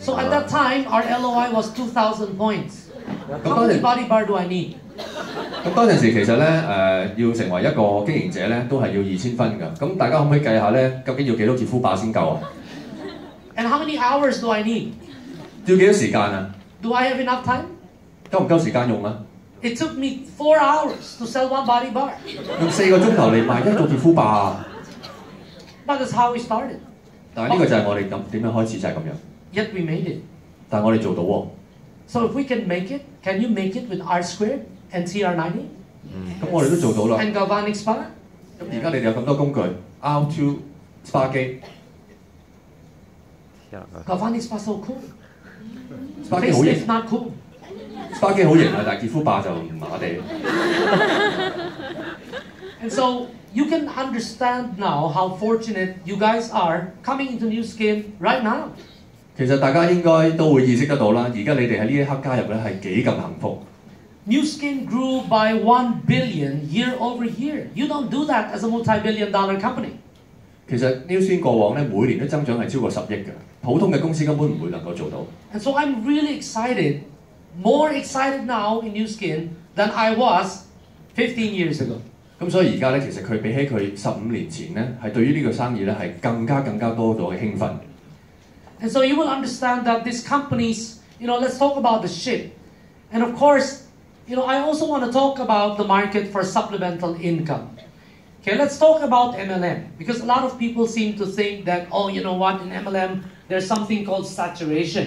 So at that time, our LOI was 2,000 points. How many body bar do I need?
咁當陣時其實咧要成為一個經營者咧都係要2000分㗎。咁大家可唔可以計下咧？究竟要幾多潔膚霸先夠啊？
And how many hours do I need?
要幾多時間啊？
Do I have enough time?
夠唔夠時間用啊？
It took me 4 hours to sell 1 body bar.
用4個鐘頭嚟賣一個潔膚霸啊！
But that's how we started.
但係呢個就係我哋咁點樣開始就係咁樣。
Yet we made it.
但係我哋做到喎。
So if we can make it, can you make it with R² and TR90?
咁我哋都做到啦。
And galvanic spa?
咁而家你哋有咁多工具 ，R2 spa 機
Galvanic spa so cool.
，spa 機好型
Facelift not cool.
，spa 機好型啊，但係潔膚霸就唔麻麻地。
And so you can understand now how fortunate you guys are coming into New Skin right now.
其實大家應該都會意識得到啦，而家你哋喺呢一刻加入咧係幾咁幸福。
New Skin grew by 1 billion year over year. You don't do that as a multi-billion-dollar company.
其實 New Skin 過往咧每年都增長係超過10億嘅，普通嘅公司根本唔會能夠做到。
And so I'm really excited, more excited now in New Skin than I was 15 years ago.
咁所以而家咧，其實佢比起佢15年前咧，係對於呢個生意咧係更加多咗嘅興奮。
And so you will understand that these companies, let's talk about the ship. And of course, I also want to talk about the market for supplemental income. Okay, let's talk about MLM. Because a lot of people seem to think that, oh, you know what, in MLM, there's something called saturation.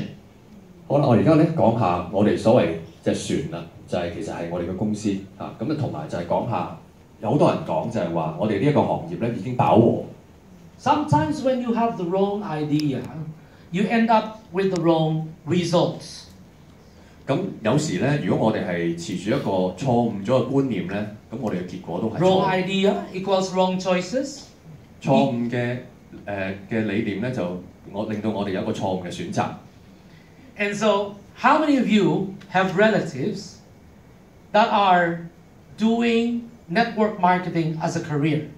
好啦，我而家咧講下我哋所謂隻船啦，就係其實係我哋嘅公司啊，咁啊同埋就係講下有好多人講就係話我哋呢一個行業咧已經飽和。
Sometimes when you have the wrong idea, you end up with the wrong results.
咁有時咧，如果我哋係持住一個錯誤咗嘅觀念咧，咁我哋嘅結果都係
Wrong idea equals wrong choices.
錯誤嘅理念咧，就令到我哋有一個錯誤嘅選擇。
And so, how many of you have relatives that are doing network marketing as a career?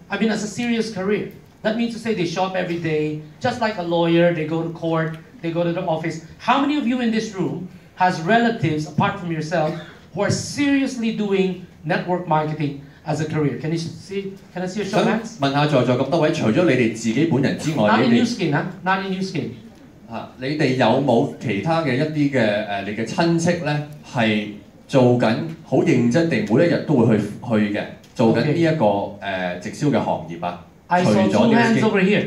I mean, as a serious career. That means to say they shop every day, just like a lawyer, they go to court, they go to the office. How many of you in this room has relatives, apart from yourself, who are seriously doing network marketing as a career? Can I see a show of hands?
問下在座咁多位，除咗你哋自己本人之外，
Not in
你
New
哋
Skin, huh? Not in New Skin.
你哋有冇其他嘅一啲嘅你嘅親戚咧，係做緊好認真地每一日都會去嘅，做緊呢一個直銷嘅行業啊？
I
除
saw
咗
2
New
hands
Skin，
over here.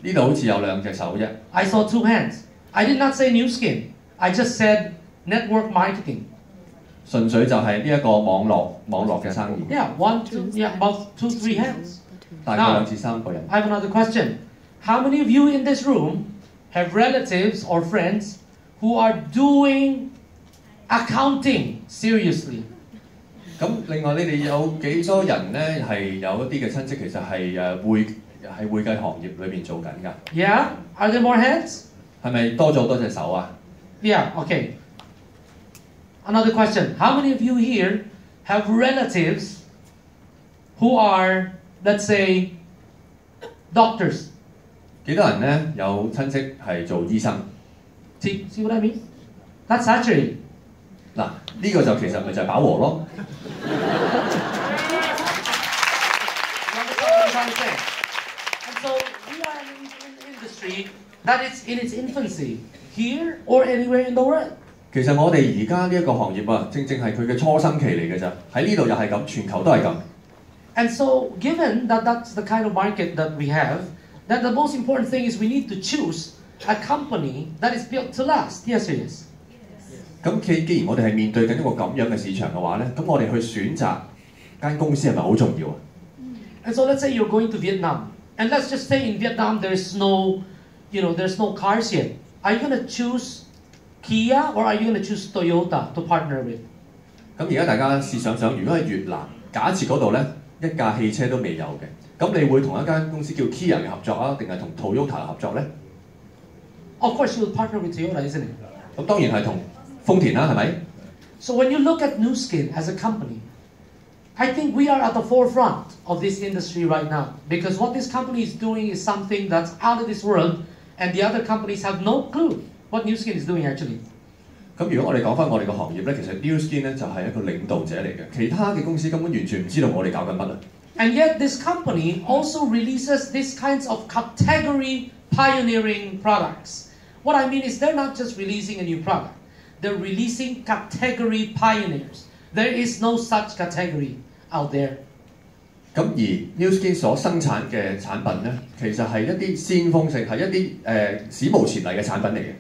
呢度好似有2隻手啫。
I saw 2 hands. I did not say New Skin. I just said network marketing.
純粹就係呢一個網絡嘅生意。
Yeah, 1, 2, yeah, about 2, 3 hands.
大概2至3個人。
I have another question. How many of you in this room have relatives or friends who are doing accounting seriously.
咁另外你哋有幾多人咧係有一啲嘅親戚其實係會計行業裏邊做緊㗎？
Yeah? Are there more hands?
係咪多咗好多隻手啊？
Yeah, okay. Another question. How many of you here have relatives who are, let's say, doctors?
幾多人咧有親戚係做醫生？
See what I mean? That's saturated.
嗱，呢個就其實咪就係飽和咯。
And so we are in an industry that is in its infancy, here or anywhere in the world.
其實我哋而家呢一個行業啊，正正係佢嘅初生期嚟嘅咋。喺呢度又係咁，全球都係咁。
And so, given that that's the kind of market that we have, that the most important thing is we need to choose a company that is built to last. Yes or yes?
咁既然我哋係面對緊一個咁樣嘅市場嘅話咧，咁我哋去選擇間公司係咪好重要啊？
And so let's say you're going to Vietnam, and let's just say in Vietnam there's no cars yet. Are you going to choose Kia or are you going to choose Toyota to partner with?
咁而家大家試想想，如果喺越南，假設嗰度咧一架汽車都未有嘅，咁你會同一間公司叫 Kia 嘅合作啊，定係同 Toyota 嘅合作咧？
Of course, you'll partner with Toyota, isn't it?
咁當然係同豐田啦，係咪？
So when you look at Nu Skin as a company, I think we are at the forefront of this industry right now because what this company is doing is something that's out of this world, and the other companies have no clue what Nu Skin is doing actually.
咁如果我哋講翻我哋個行業咧，其實 Nu Skin 咧就係一個領導者嚟嘅，其他嘅公司根本完全唔知道我哋搞緊乜啊。
And yet this company also releases these kinds of category pioneering products. What I mean is they're not just releasing a new product. They're releasing category pioneers. There is no such category out there.
咁而 Nu Skin 所生產嘅產品咧，其實係一啲先鋒性，係一啲史無前例嘅產品嚟嘅。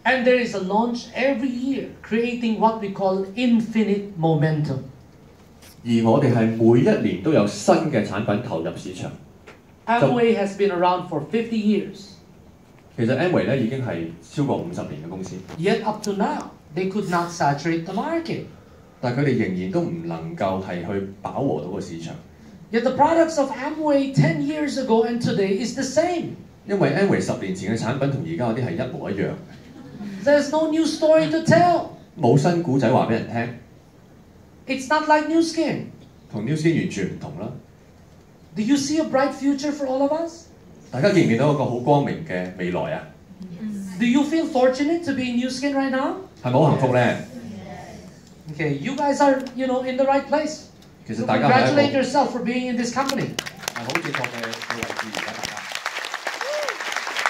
And there is a launch every year, creating what we call infinite momentum.
而我哋係每一年都有新嘅產品投入市場。
Amway has been around for 50 years.
其實 Amway 咧已經係超過50年嘅公司。
Yet up to now, they could not saturate the market.
但係佢哋仍然都唔能夠係去飽和到個市場。
Yet the products of Amway 10 years ago and today is the same.
因為 Amway 10年前嘅產品同而家嗰啲係一模一樣。
There's no new story to tell.
冇新故仔話俾人聽。
It's not like Nu Skin.
同 Nu Skin 完全唔同啦。
Do you see a bright future for all of us?
大家見唔見到一個好光明嘅未來啊？
Do you feel fortunate to be in Nu Skin right now?
係咪好幸福咧？
Okay, you guys are, in the right place.
其實
So
大家係
congratulate
一個
yourself for being in this company.
係好正確嘅位置而家大家。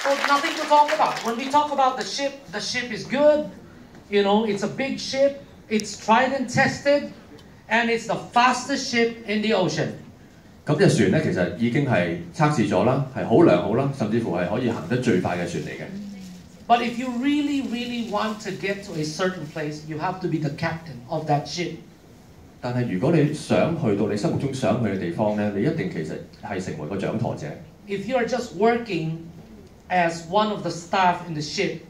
So nothing to talk about. When we talk about the ship is good. It's a big ship. It's tried and tested, and it's the fastest ship in the ocean.
咁隻船咧其實已經係測試咗啦，係好良好啦，甚至乎係可以行得最快嘅船嚟嘅。
But if you really, really want to get to a certain place, you have to be the captain of that ship.
但係如果你想去到你心目中想去嘅地方咧，你一定其實係成為個掌舵者。
If you are just working as one of the staff in the ship,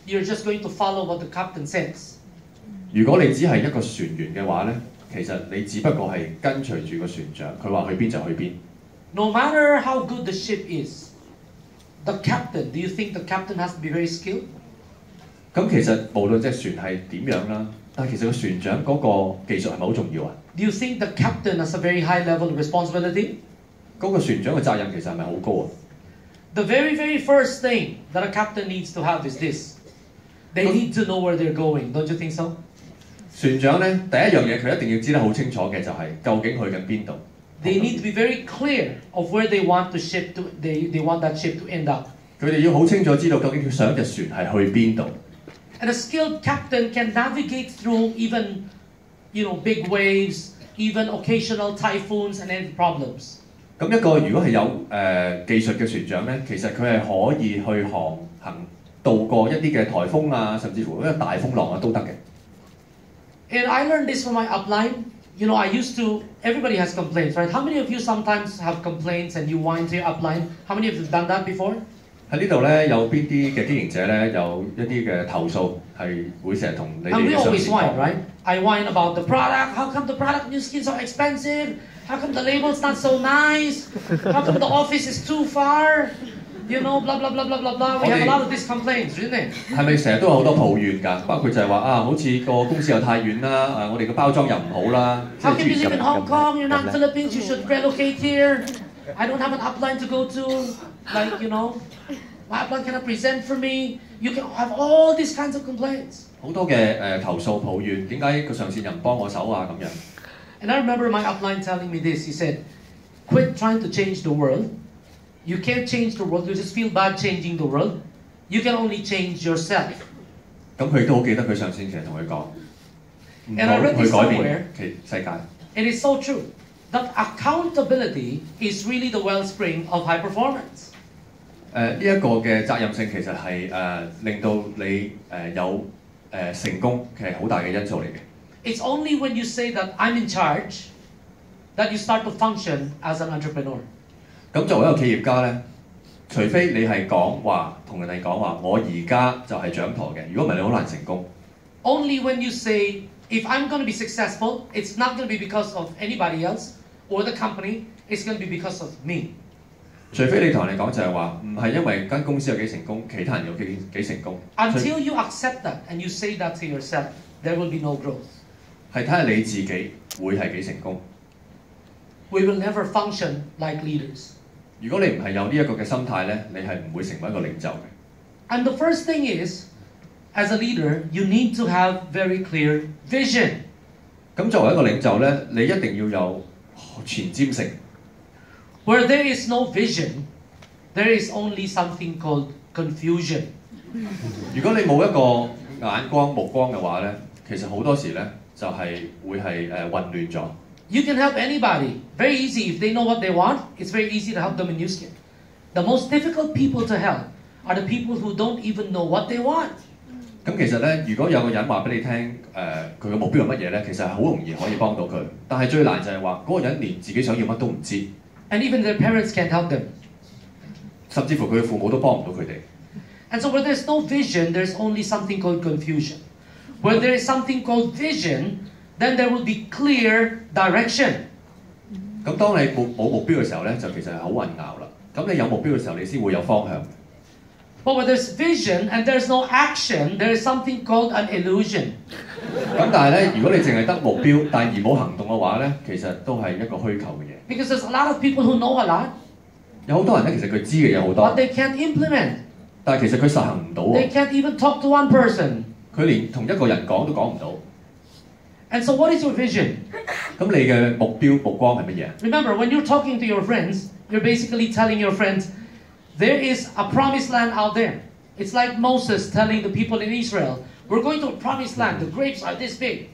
you're just going to follow what the captain says.
如果你只係一個船員嘅話咧，其實你只不過係跟隨住個船長，佢話去邊就去邊。
No matter how good the ship is, the captain, do you think the captain has to be very skilled?
咁其實無論隻船係點樣啦，但係其實個船長嗰個技術係咪好重要啊？
Do you think the captain has a very high level of responsibility?
嗰個船長嘅責任其實係咪好高啊？
The very, very first thing that a captain needs to have is this. They need to know where they're going. Don't you think so?
船長咧第一樣嘢佢一定要知得好清楚嘅就係究竟去緊邊度。
They need to be very clear of where they want the ship to. They want that ship to end up.
佢哋要好清楚知道究竟佢想隻船係去邊度。
And a skilled captain can navigate through even, big waves, even occasional typhoons and any problems.
咁一個如果係有技術嘅船長咧，其實佢係可以去航行渡過一啲嘅颱風啊，甚至乎一個大風浪啊都得嘅。
And I learned this from my upline. I used to. Everybody has complaints, right? How many of you sometimes have complaints and you whine to your upline? How many of you have done that before?
喺呢度咧，有邊啲嘅經營者咧有一啲嘅投訴係會成日同你哋
And we
嘅上
always
司
whine,
講。
right? I whine about the product. How come the product new skins are expensive? How come the label's not so nice? How come the office is too far? You know, blah blah blah blah blah blah. We have a lot of these complaints, really.
係咪成日都有好多抱怨㗎？包括就係話啊，好似個公司又太遠啦，我哋嘅包裝又唔好啦。
How can you live in Hong Kong? You're not in Philippines. You should relocate here. I don't have an upline to go to. Like, you know, my upline cannot present for me. You can have all these kinds of complaints.
好多嘅投訴抱怨，點解個上線人唔幫我手啊咁樣？
And I remember my upline telling me this. He said, "Quit trying to change the world. You can't change the world. You just feel bad changing the world. You can only change yourself."
咁佢都好記得佢上線其實同佢講，唔
And I
好
read
去
this
改
somewhere.
變其世界。
It is so true. That accountability is really the wellspring of high performance.
呢一個嘅責任性其實係令到你有成功嘅好大嘅因素嚟嘅。
It's only when you say that I'm in charge that you start to function as an entrepreneur.
咁作為一個企業家咧，除非你係講話同人哋講話，我而家就係掌舵嘅，如果唔係你好難成功。
Only when you say, if I'm going to be successful, it's not going to be because of anybody else or the company, it's going to be because of me.
除非你同人哋講就係話，唔係因為間公司有幾成功，其他人有幾成功。
Until you accept that and you say that to yourself, there will be no growth.
係睇下你自己會係幾成功。
We will never function like leaders.
如果你唔係有呢一個嘅心態咧，你係唔會成為一個領袖嘅。
And the first thing is, as a leader, you need to have very clear vision.
咁作為一個領袖咧，你一定要有前瞻性。
Where there is no vision, there is only something called confusion.
如果你冇一個眼光目光嘅話咧，其實好多時咧就係會係混亂咗。
You can help anybody. Very easy. If they know what they want, it's very easy to help them in New Skin. The most difficult people to help are the people who don't even know what they want.
咁其實咧，如果有個人話俾你聽，佢嘅目標係乜嘢咧，其實係好容易可以幫到佢。但係最難就係話嗰個人連自己想要乜都唔知。
And even their parents can't help them.
甚至乎佢嘅父母都幫唔到佢哋。
And so where there's no vision, there's only something called confusion. Where there is something called vision, then there will be clear direction.
咁當你冇目標嘅時候咧，就其實係好混淆啦。咁你有目標嘅時候，你先會有方向。
But where there's vision and there's no action, there is something called an illusion.
咁但係咧，如果你淨係得目標，但而冇行動嘅話咧，其實都係一個虛構嘅嘢。
Because there's a lot of people who know a lot,
有好多人咧，其實佢知嘅嘢好多，
but they can't implement.
但係其實佢實行唔到
They
喎。
can't even talk to one person.
佢連同一個人講都講唔到。
And so what is your vision?
咁你嘅目標目光係乜嘢？
Remember, when you're talking to your friends, you're basically telling your friends, there is a promised land out there. It's like Moses telling the people in Israel, we're going to a promised land. The grapes are this big.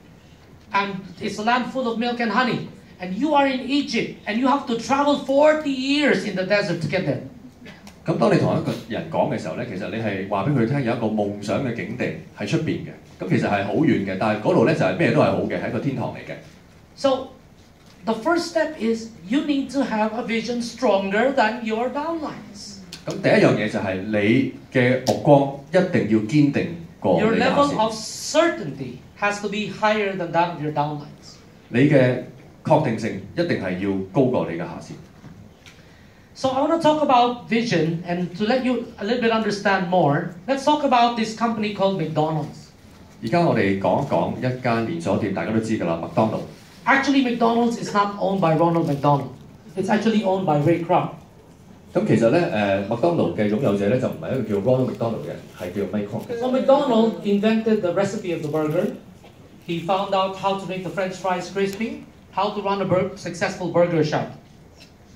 And it's a land full of milk and honey. And you are in Egypt, and you have to travel 40 years in the desert to get there.
咁當你同一個人講嘅時候咧，其實你係話俾佢聽有一個夢想嘅境地喺出邊嘅，咁其實係好遠嘅，但係嗰度咧就係咩都係好嘅，係一個天堂嚟嘅。
So, the first step is you need to have a vision stronger than your downlines.
咁第一樣嘢就係你嘅目光一定要堅定過
Your
你嘅下
level
線。
of certainty has to be higher than that of your downlines.
你嘅確定性一定係要高過你嘅下線。
So I want to talk about vision, and to let you a little bit understand more, let's talk about this company called McDonald's.
而家我哋講一講一間連鎖店，大家都知㗎啦，麥當勞。
Actually, McDonald's is not owned by Ronald McDonald. It's actually owned by Ray Kroc.
咁其實咧，麥當勞嘅擁有者咧就唔係一個叫 Ronald McDonald 嘅人，係叫 Mike Kroc 嘅。
So McDonald invented the recipe of the burger. He found out how to make the French fries crispy, how to run a successful burger shop.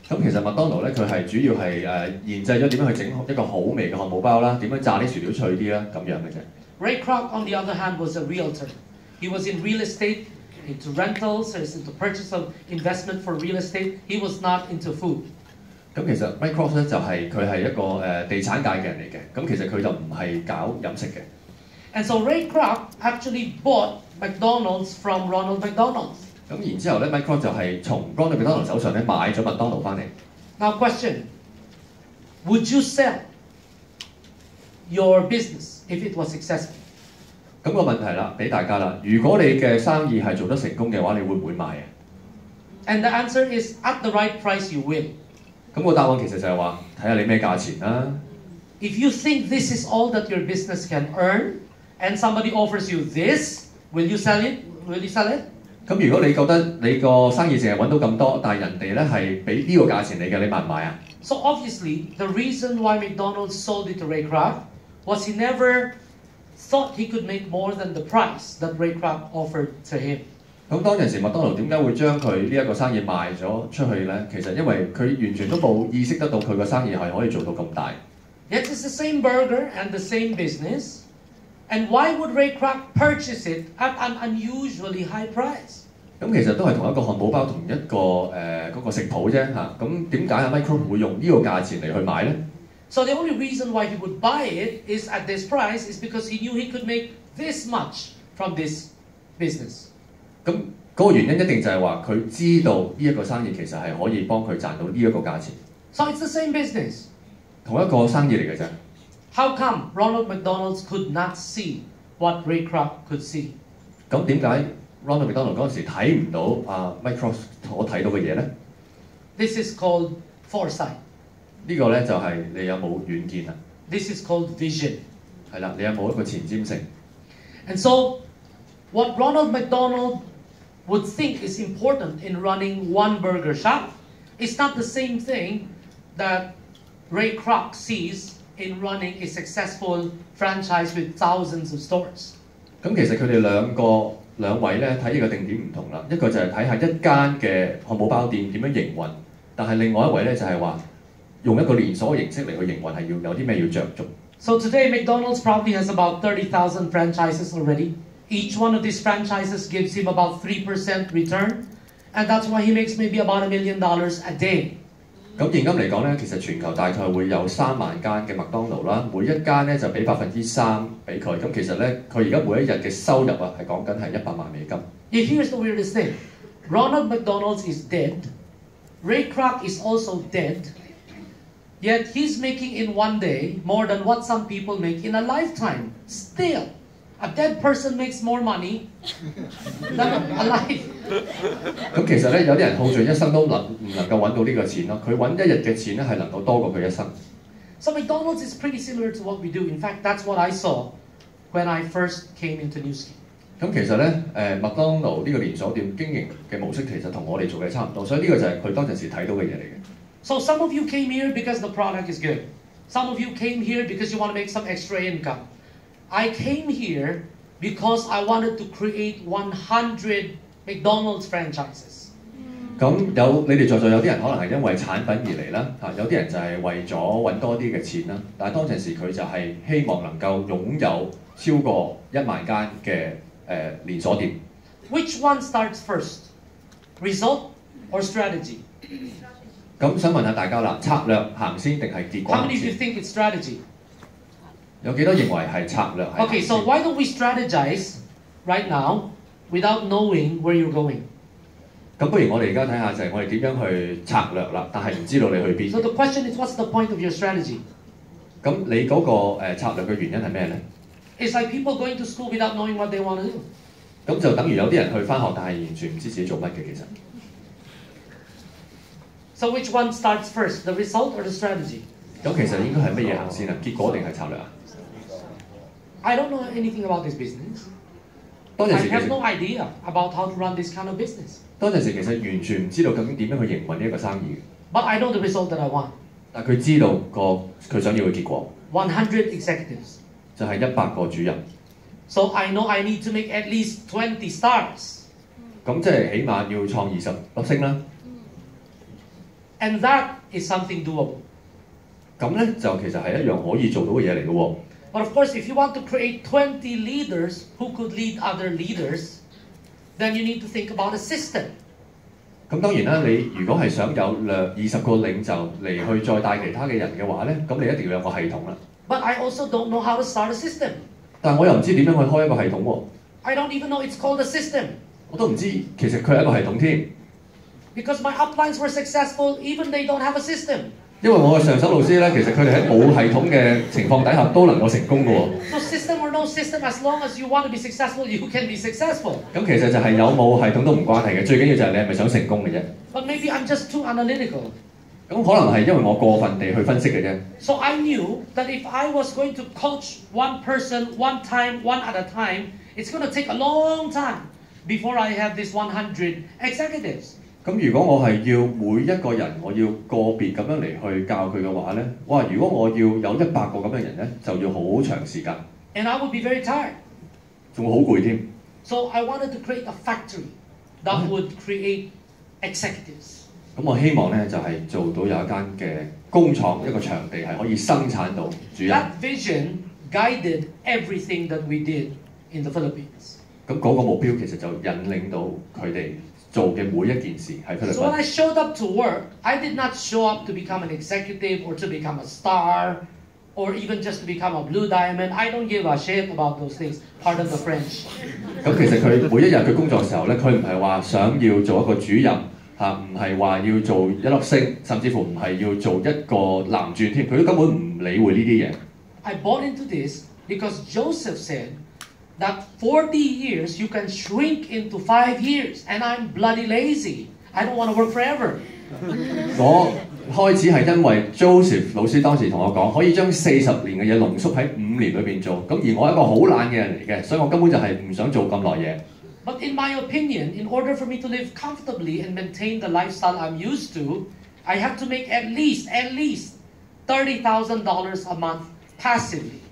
咁其實麥當勞咧，佢係主要係研製咗點樣去整一個好味嘅漢堡包啦，點樣炸啲薯條脆啲啦，咁樣嘅啫。
Ray Kroc, on the other hand, was a realtor. He was in real estate, into rentals, into purchase of investment for real estate. He was not into food.
咁其實 Mike Kroc 咧就係佢係一個地產界嘅人嚟嘅，咁其實佢就唔係搞飲食嘅。
And so Ray Kroc actually bought McDonald's from Ronald McDonald.
咁然之後咧 ，Mike Kroc 就係從 Ronald McDonald 手上咧買咗麥當勞翻嚟。
Now question, would you sell your business if it was successful?
咁個問題啦，俾大家啦，如果你嘅生意係做得成功嘅話，你會唔會買啊？
And the answer is at the right price you will.
咁個答案其實就係話，睇下你咩價錢啦。
If you think this is all that your business can earn, and somebody offers you this, will you sell it? Will you sell it?
咁如果你覺得你個生意淨係揾到咁多，但係人哋咧係俾呢個價錢你嘅，你買唔買啊？
So obviously, the reason why McDonald's sold it to Ray Kroc was he never thought he could make more than the price that Ray Kroc offered to him.
咁當陣時麥當勞點解會將佢呢一個生意賣咗出去咧？其實因為佢完全都冇意識得到佢個生意係可以做到咁大。
Yet it's the same burger and the same business. And why would Ray Kroc purchase it at an unusually high price?
咁其實都係同一個漢堡包同一個嗰個食譜啫嚇。咁點解阿 Micro 會用呢個價錢嚟去買咧？
So the only reason why he would buy it is at this price is because he knew he could make this much from this business.
咁嗰個原因一定就係話佢知道呢一個生意其實係可以幫佢賺到呢一個價錢。
So it's the same business.
同一個生意嚟嘅啫。
How come Ronald McDonald could not see what Ray Kroc could see?
咁點解 Ronald McDonald 嗰陣時睇唔到阿 Micro 所睇到嘅嘢咧？
This is called foresight.
呢個咧就係你有冇遠見啊？
This is called vision.
係啦，你有冇一個前瞻性？
And so, what Ronald McDonald would think is important in running one burger shop is not the same thing that Ray Kroc sees in running a successful franchise with thousands of stores.
咁其實佢哋兩位咧睇呢個定點唔同啦，一個就係睇下一間嘅漢堡包店點樣營運，但係另外一位咧就係話用一個連鎖形式嚟去營運係要有啲咩要着重。
So today McDonald's probably has about 30,000 franchises already. Each one of these franchises gives him about 3% return, and that's why he makes maybe about $1 million a day.
咁現今嚟講咧，其實全球大概會有3萬間嘅麥當勞啦，每一間咧就俾3%俾佢。咁其實咧，佢而家每一日嘅收入啊係講緊係100萬美金。
Yeah, here's the weirdest thing. Ronald McDonald is dead. Ray Kroc is also dead. Yet he's making in one day more than what some people make in a lifetime. Still, a dead person makes more money than alive.
咁其實咧，有啲人耗盡一生都唔能夠揾到呢個錢咯。佢揾一日嘅錢咧係能夠多過佢一生。
So McDonald's is pretty similar to what we do. In fact, that's what I saw when I first came into New Ski.
咁其實咧，麥當勞呢個連鎖店經營嘅模式其實同我哋做嘅差唔多，所以呢個就係佢當陣時睇到嘅嘢嚟嘅。
So some of you came here because the product is good. Some of you came here because you want to make some extra income. I came here because I wanted to create 100 McDonald's franchises.
咁你哋在座有啲人可能係因為產品而嚟啦，有啲人就係為咗揾多啲嘅錢啦。但係當陣時佢就係希望能夠擁有超過1萬間嘅連鎖店。
Which one starts first? Result or strategy?
咁想問下大家啦，策略行先定係結果
How
行
many of you
先？
think it's strategy?
有幾多認為係策略係
Okay,
行
so
先？
why don't we strategize right now without knowing where you're going?
咁不如我哋而家睇下就係我哋點樣去策略啦，但係唔知道你去邊。
So the question is, what's the point of your strategy?
咁你嗰個策略嘅原因係咩咧？
It's like people going to school without knowing what they want to do.
咁就等於有啲人去返學，但係完全唔知自己做乜嘅其實。
So which one starts first, the result or the strategy?
咁其實應該係乜嘢行先啊？結果定係策略啊？
I don't know anything about this business.
當
I
陣時其
have no
實
idea about how to run this kind of business.
其實完全唔知道究竟點樣去營運呢一個生意嘅，
But I know the result that I want.
但係佢知道佢想要嘅結果
100 executives.
就係100個主任。
So I know I need to make at least 20 stars.
咁即係起碼要創20粒星啦。
And that is something doable.
咁咧就其實係一樣可以做到嘅嘢嚟嘅喎。
But of course, if you want to create 20 leaders who could lead other leaders, then you need to think about a system.
咁當然啦，你如果係想有20個領袖嚟去再帶其他嘅人嘅話咧，咁你一定要有個系統啦。
But I also don't know how to start a system.
但係我又唔知點樣去開一個系統喎，
I don't even know it's called a system.
我都唔知其實佢係一個系統添。
Because my uplines were successful, even they don't have a system.
因為我嘅上手老師咧，其實佢哋喺冇系統嘅情況底下都能夠成功嘅喎。
So system or no system, as long as you want to be successful, you can be successful.
咁其實就係有冇系統都唔關係嘅，最緊要就係你係咪想成功嘅啫。
But maybe I'm just too analytical.
咁可能係因為我過分地去分析嘅啫。
So I knew that if I was going to coach one person, one time, one at a time, it's going to take a long time before I have these 100 executives.
咁如果我係要每一個人，我要個別咁樣嚟去教佢嘅話咧，哇！如果我要有100個咁嘅人咧，就要好長時間。
And I would be very tired.
仲會好攰添。
So I wanted to create a factory that would create executives.
咁我希望咧就係做到有一間嘅工廠，一個場地係可以生產到主人。
That vision guided everything that we did in the Philippines.
咁嗰個目標其實就引領到佢哋做嘅每一件事喺菲律賓。
So when I showed up to work, I did not show up to become an executive or to become a star or even just to become a blue diamond. I don't give a shit about those things. Pardon the French.
咁其實佢每一日佢工作嘅時候咧，佢唔係話想要做一個主任嚇，唔係話要做一粒星，甚至乎唔係要做一個藍鑽添，佢都根本唔理會呢啲嘢。
I bought into this because Joseph said that 40 years you can shrink into 5 years, and I'm bloody lazy. I don't want to work forever.
我開始係因為 Joseph 老師當時同我講，可以將40年嘅嘢濃縮喺5年裏邊做。咁而我係一個好懶嘅人嚟嘅，所以我根本就係唔想做咁耐嘢。
But in my opinion, in order for me to live comfortably and maintain the lifestyle I'm used to, I have to make at least $30,000 a month passively.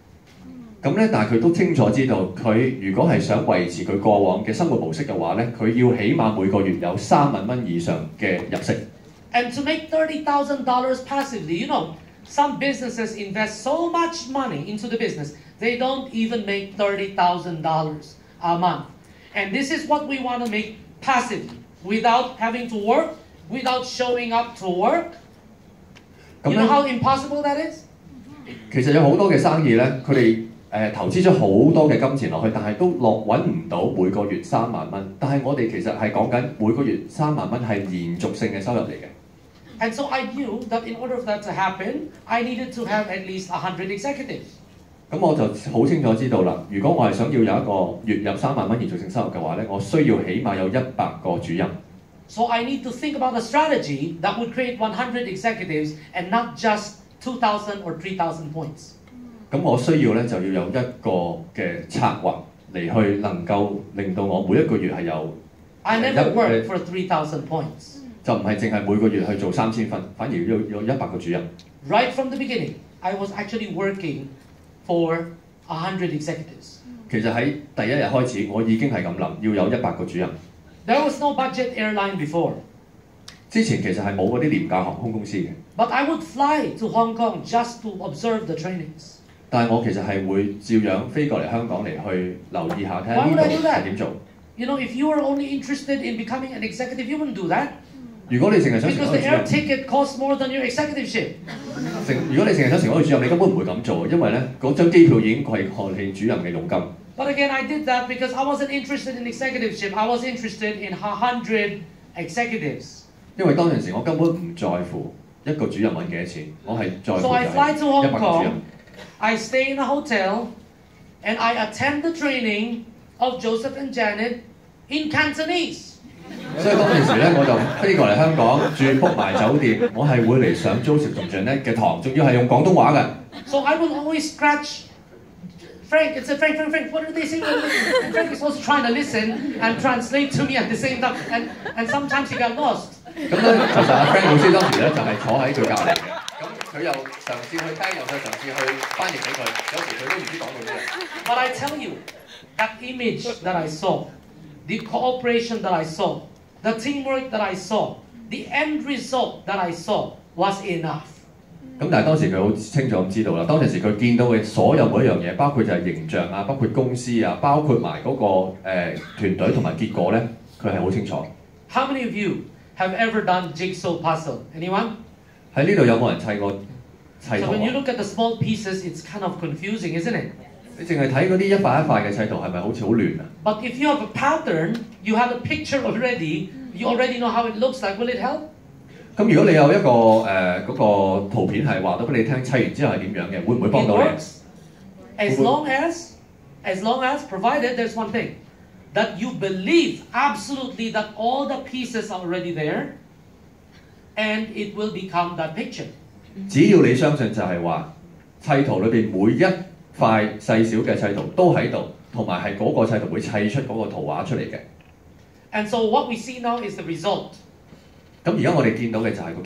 咁咧，但係佢都清楚知道，佢如果係想維持佢過往嘅生活模式嘅話咧，佢要起碼每個月有3萬蚊以上嘅入息。
And to make $30,000 passively, you know, some businesses invest so much money into the business, they don't even make $30,000 a month. And this is what we want to make passively, without having to work, without showing up to work. You know how impossible that is?
其實有好多嘅生意咧，佢哋投資咗好多嘅金錢落去，但係都揾唔到每個月3萬蚊。但係我哋其實係講緊每個月3萬蚊係連續性嘅收入嚟嘅。
And so I knew that in order for that to happen, I needed to have at least 100 executives.
咁我就好清楚知道啦。如果我係想要有一個月入3萬蚊連續性收入嘅話咧，我需要起碼有100個主任。
So I need to think about a strategy that would create 100 executives and not just 2,000 or 3,000 points.
咁我需要咧就要有一個嘅策劃嚟去能夠令到我每一個月係有。
I never worked for 3,000 points.
就唔係淨係每個月去做3000份，反而要有100個主任。
Right from the beginning, I was actually working for 100 executives.
其實喺第一日開始，我已經係咁諗，要有100個主任。
There was no budget airline before.
之前其實係冇嗰啲廉價航空公司嘅。
But I would fly to Hong Kong just to observe the trainings.
但係我其實係會照樣飛過嚟香港嚟去留意下，睇下呢度係點做。
You know, if you were only interested in becoming an executive, you wouldn't do that.
如果你淨係想
Because the air ticket costs more than your executiveship.
如果你淨係想成為主任，你根本唔會咁做，因為咧嗰張機票已經貴過你主任嘅佣金。
But again, I did that because I wasn't interested in executiveship. I was interested in 100 executives.
因為當陣時我根本唔在乎一個主任揾幾多錢，我係在乎就係100個主任。
I stay in a hotel, and I attend the training of Joseph and Janet in Cantonese.
所以當陣時咧，我就飛過嚟香港住 book 埋酒店，我係會嚟上 Joseph 同 Janet 嘅堂，仲要係用廣東話嘅。
So I will always scratch Frank and say, Frank, what are they saying? And Frank is also trying to listen and translate to me at the same time, and sometimes he got lost.
咁咧，其實阿 Frank 老師當時咧就係坐喺佢隔離嘅，咁佢又嘗試去聽，又嘗試去翻譯俾佢，有時佢都唔知講到咩。
But I tell you, that image that I saw, the cooperation that I saw, the teamwork that I saw, the end result that I saw was enough.
咁但係當時佢好清楚咁知道啦，當陣時佢見到嘅所有每一樣嘢，包括就係形象啊，包括公司啊，包括埋嗰個團隊同埋結果咧，佢係好清楚。
How many of you have ever done jigsaw puzzle? Anyone?
喺呢度有冇人砌過砌圖
So when you
啊？
look at the small pieces, it's kind of confusing, isn't it?
你淨係睇嗰啲一塊一塊嘅砌圖，係咪好似好亂啊？
But if you have a pattern, you have a picture already, you already know how it looks like, will it help?
咁如果你有一個嗰個圖片係話到俾你聽砌完之後係點樣嘅，會唔會幫到你？
As long as provided there's one thing that you believe absolutely that all the pieces are already there and it will become that picture.
只要你相信就係話砌圖裏邊每一塊細小嘅砌圖都喺度，同埋係嗰個砌圖會砌出嗰個圖畫出嚟嘅。
And so what we see now is the result.
咁而家我哋見到嘅就係個